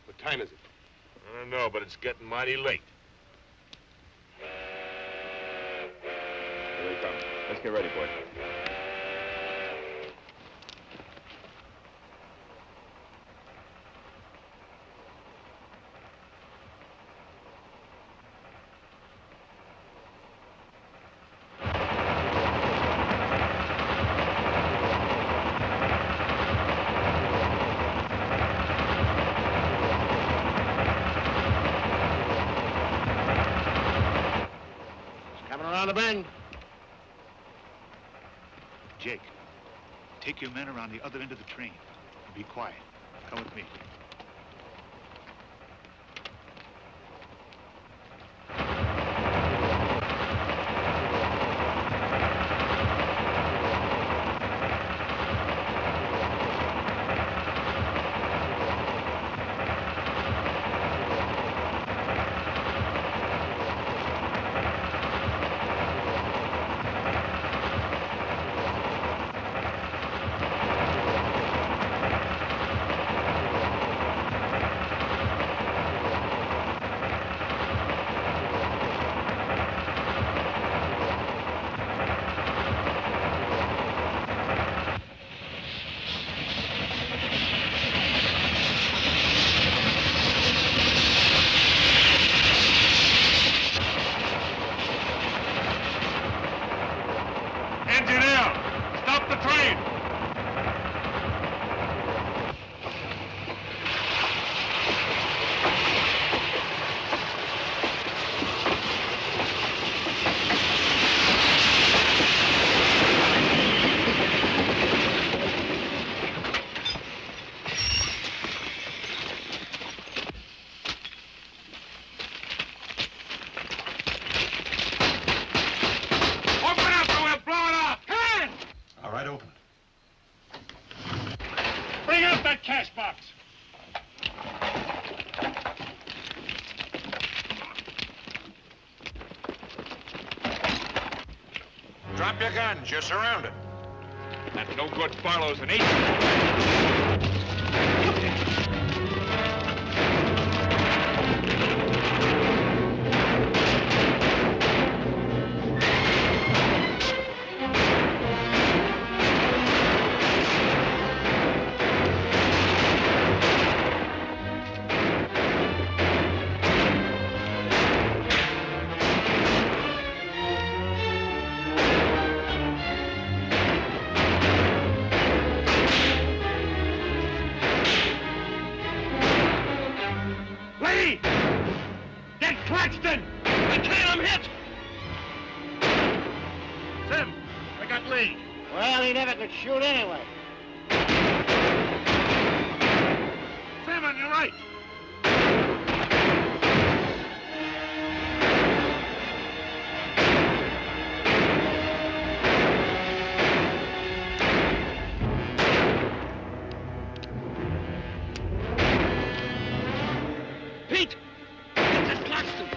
Speaker 19: What time is it? I don't know, but it's getting mighty late.
Speaker 18: Here they come. Let's get ready, boys.
Speaker 7: Around the bend.
Speaker 22: Jake, take your men around the other end of the train. And be quiet. Come with me.
Speaker 19: Drop your guns. You're surrounded. That no-good Barlow's an agent. Lee! Get Claxton! I can't, I'm hit! Sim, I got Lee.
Speaker 7: Well, he never could shoot anyway.
Speaker 19: Sim, on your right.
Speaker 2: Pete! Get this Claxton!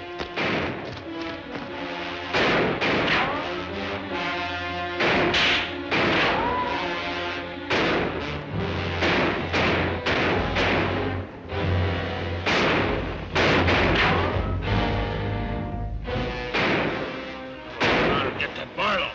Speaker 19: Get to Barlow.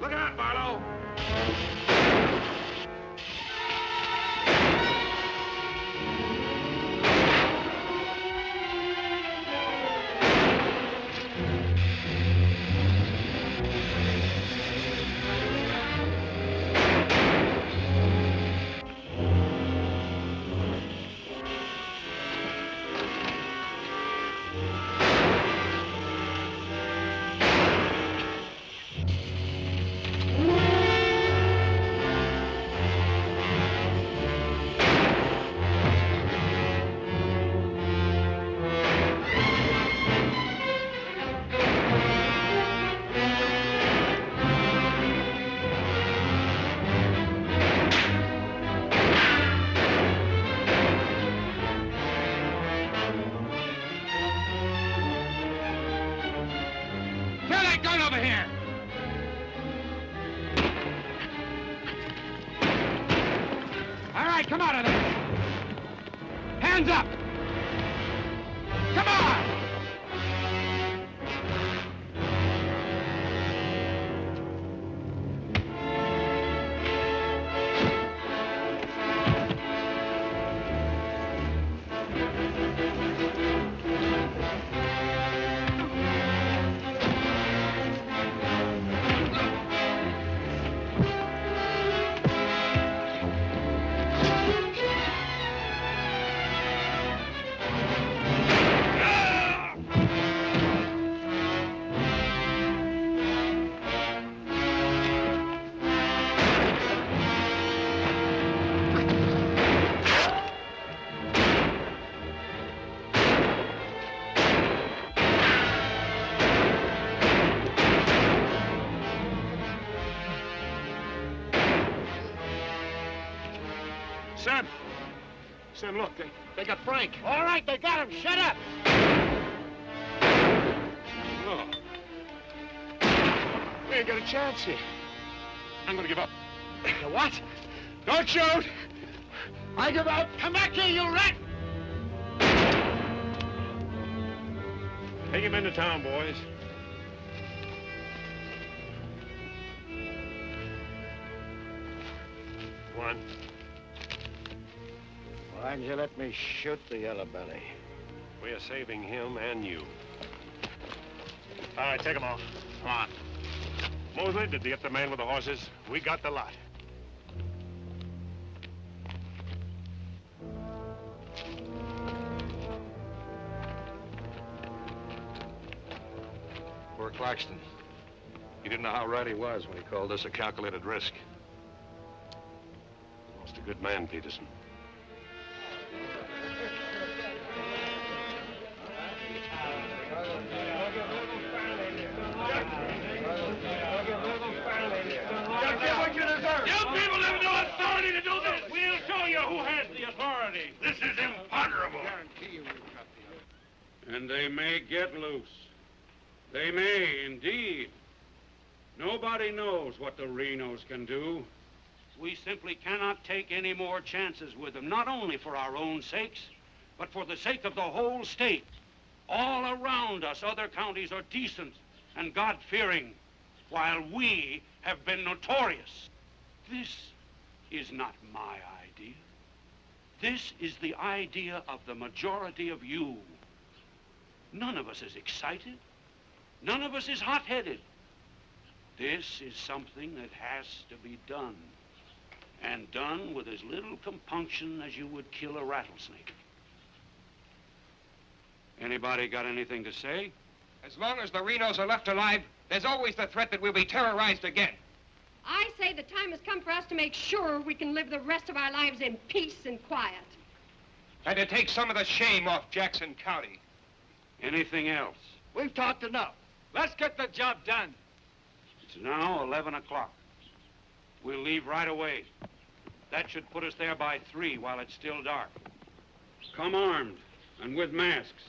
Speaker 19: Look out, Barlow! Throw that gun over here! All right, come out of there! Hands up! Come on! Sim! Sim, look, they got Frank.
Speaker 7: All right, they got him. Shut up.
Speaker 19: No. We ain't got a chance here. I'm gonna give up.
Speaker 7: You what?
Speaker 19: Don't shoot! I give up!
Speaker 7: Come back here, you rat!
Speaker 19: Take him into town, boys. One.
Speaker 7: Why didn't you let me shoot the yellow belly?
Speaker 19: We're saving him and you. All right, take him off. Come on. Mosley, did you get the man with the horses? We got the lot.
Speaker 1: Poor Claxton. He didn't know how right he was when he called this a calculated risk.
Speaker 19: Lost a good man, Peterson.
Speaker 6: You people have no authority to do this! We'll show you who has the authority! This is imponderable!
Speaker 10: And they may get loose. They may, indeed. Nobody knows what the Renos can do.
Speaker 6: We simply cannot take any more chances with them, not only for our own sakes, but for the sake of the whole state. All around us, other counties are decent and God-fearing, while we have been notorious. This is not my idea. This is the idea of the majority of you. None of us is excited. None of us is hot-headed. This is something that has to be done, and done with as little compunction as you would kill a rattlesnake. Anybody got anything to say?
Speaker 11: As long as the Renos are left alive, there's always the threat that we'll be terrorized again.
Speaker 12: I say the time has come for us to make sure we can live the rest of our lives in peace and quiet.
Speaker 11: And to take some of the shame off Jackson County.
Speaker 6: Anything else?
Speaker 11: We've talked enough. Let's get the job done.
Speaker 6: It's now 11 o'clock. We'll leave right away. That should put us there by 3 while it's still dark. Come armed and with masks.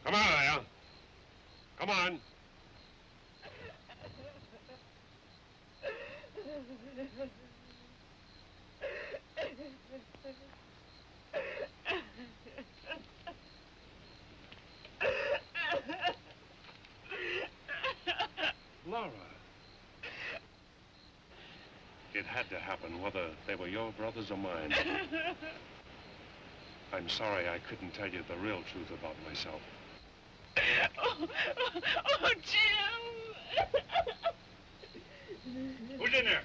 Speaker 19: Come on, Al. Come on. Laura. It had to happen, whether they were your brothers or mine. I'm sorry I couldn't tell you the real truth about myself.
Speaker 13: Oh, Jim!
Speaker 19: Who's in there?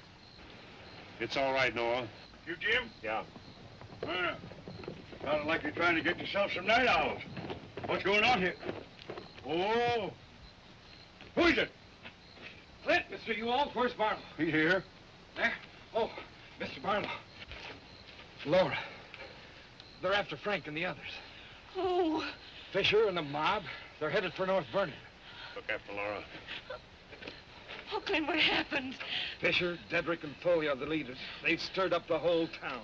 Speaker 19: It's all right, Noah.
Speaker 22: You, Jim?
Speaker 19: Yeah.
Speaker 22: Sounded like you're trying to get yourself some night owls. What's going on here? Oh. Who is it?
Speaker 11: Clint, Mr. Ewald, where's Barlow?
Speaker 22: He's here.
Speaker 11: There? Oh, Mr. Barlow. Laura. They're after Frank and the others.
Speaker 13: Oh.
Speaker 11: Fisher and the mob. They're headed for North Vernon.
Speaker 19: Look after Laura.
Speaker 13: Oh, Clint, what happened?
Speaker 11: Fisher, Dedrick, and Foley are the leaders. They've stirred up the whole town.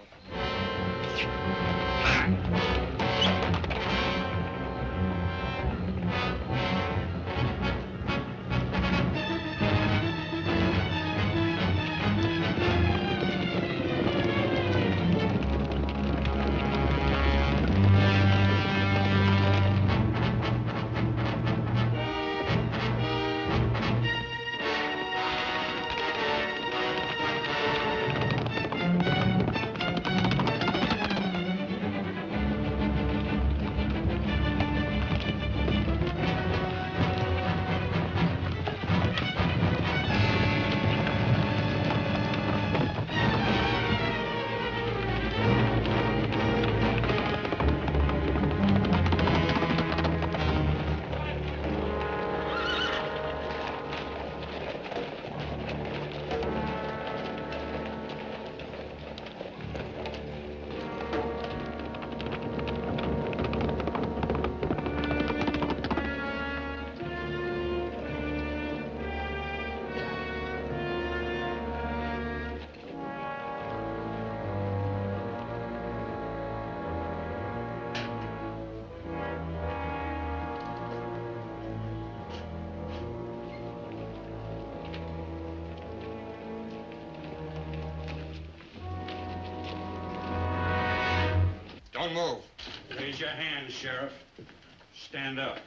Speaker 15: Don't move.
Speaker 6: Raise your hand, Sheriff. Stand up.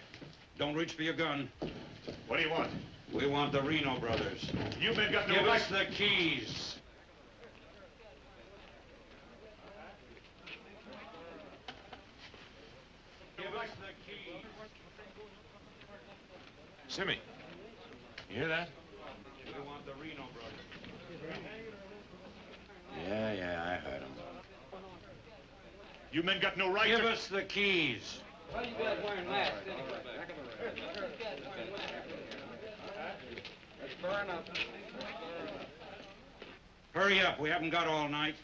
Speaker 6: Don't reach for your gun.
Speaker 22: What do you want?
Speaker 6: We want the Reno brothers.
Speaker 22: You men got no
Speaker 6: Give
Speaker 22: right.
Speaker 6: us the keys. Give us the keys.
Speaker 19: Simmy, you hear that?
Speaker 6: We want the Reno brothers.
Speaker 7: Yeah, I heard him.
Speaker 22: You men got no right
Speaker 6: Give
Speaker 22: to...
Speaker 6: us the keys.
Speaker 5: Why are you guys wearing masks anyway? Let's burn up.
Speaker 6: Hurry up. We haven't got all night.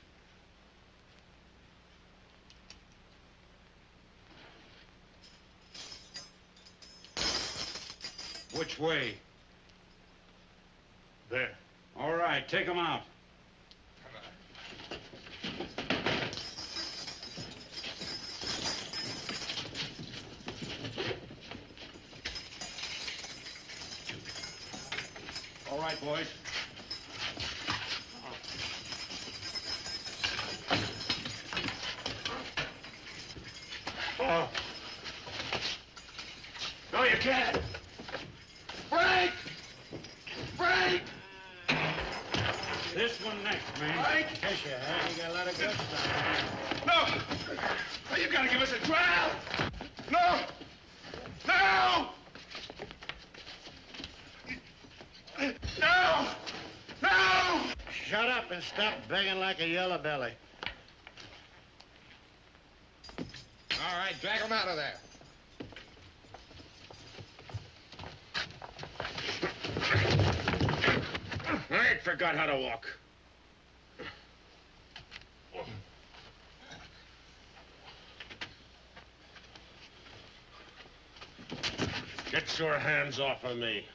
Speaker 6: Which way?
Speaker 22: There.
Speaker 6: All right, take them out. All right, boys.
Speaker 22: Oh. No, you can't. Frank! Frank!
Speaker 6: This one next, man.
Speaker 22: Frank!
Speaker 7: Fisher, huh? You got a lot of good stuff.
Speaker 22: No! No, you gotta give us a trial! No! No! No! No!
Speaker 7: Shut up and stop begging like a yellow belly.
Speaker 8: All right, drag him out of there.
Speaker 22: I ain't forgot how to walk.
Speaker 19: Get your hands off of me.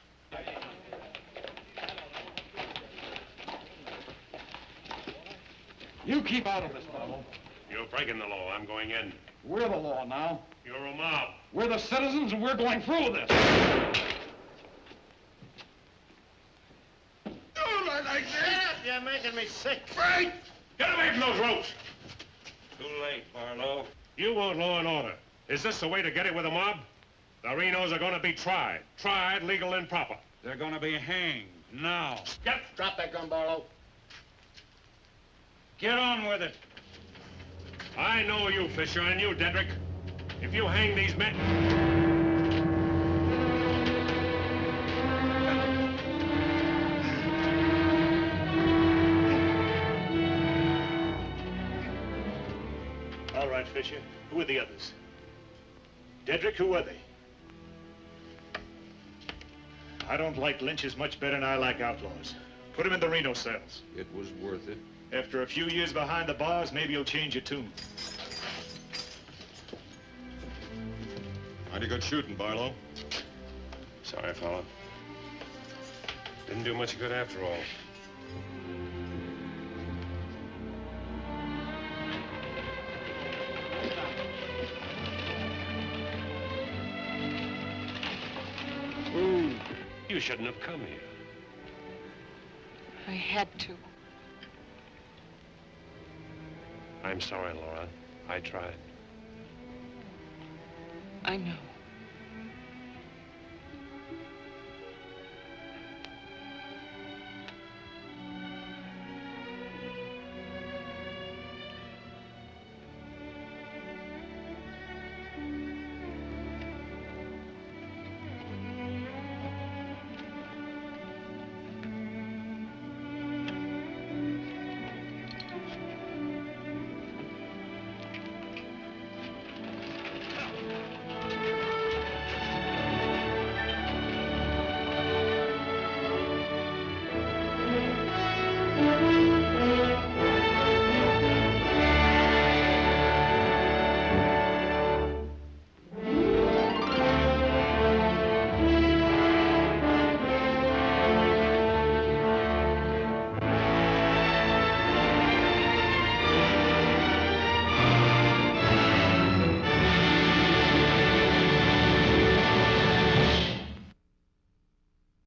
Speaker 11: You keep out of this, Marlowe.
Speaker 19: You're breaking the law. I'm going in.
Speaker 11: We're the law now.
Speaker 19: You're a mob.
Speaker 11: We're the citizens, and we're going through with this.
Speaker 22: Don't let like that!
Speaker 7: You're making me sick.
Speaker 22: Frank!
Speaker 19: Get away from those ropes!
Speaker 6: Too late, Barlow.
Speaker 19: You want law and order. Is this the way to get it with a mob? The Renos are going to be tried. Tried, legal, and proper.
Speaker 6: They're going to be hanged now.
Speaker 19: Get.
Speaker 7: Drop that gun, Barlow.
Speaker 6: Get on with it.
Speaker 19: I know you, Fisher, and you, Dedrick. If you hang these men...
Speaker 22: All right, Fisher. Who are the others? Dedrick, who are they? I don't like lynches much better than I like outlaws. Put him in the Reno cells.
Speaker 10: It was worth it.
Speaker 22: After a few years behind the bars, maybe you'll change your tune.
Speaker 19: Mighty good shooting, Barlow. Sorry, fella. Didn't do much good after all. You shouldn't have come here.
Speaker 13: I had to.
Speaker 19: I'm sorry, Laura. I tried.
Speaker 13: I know.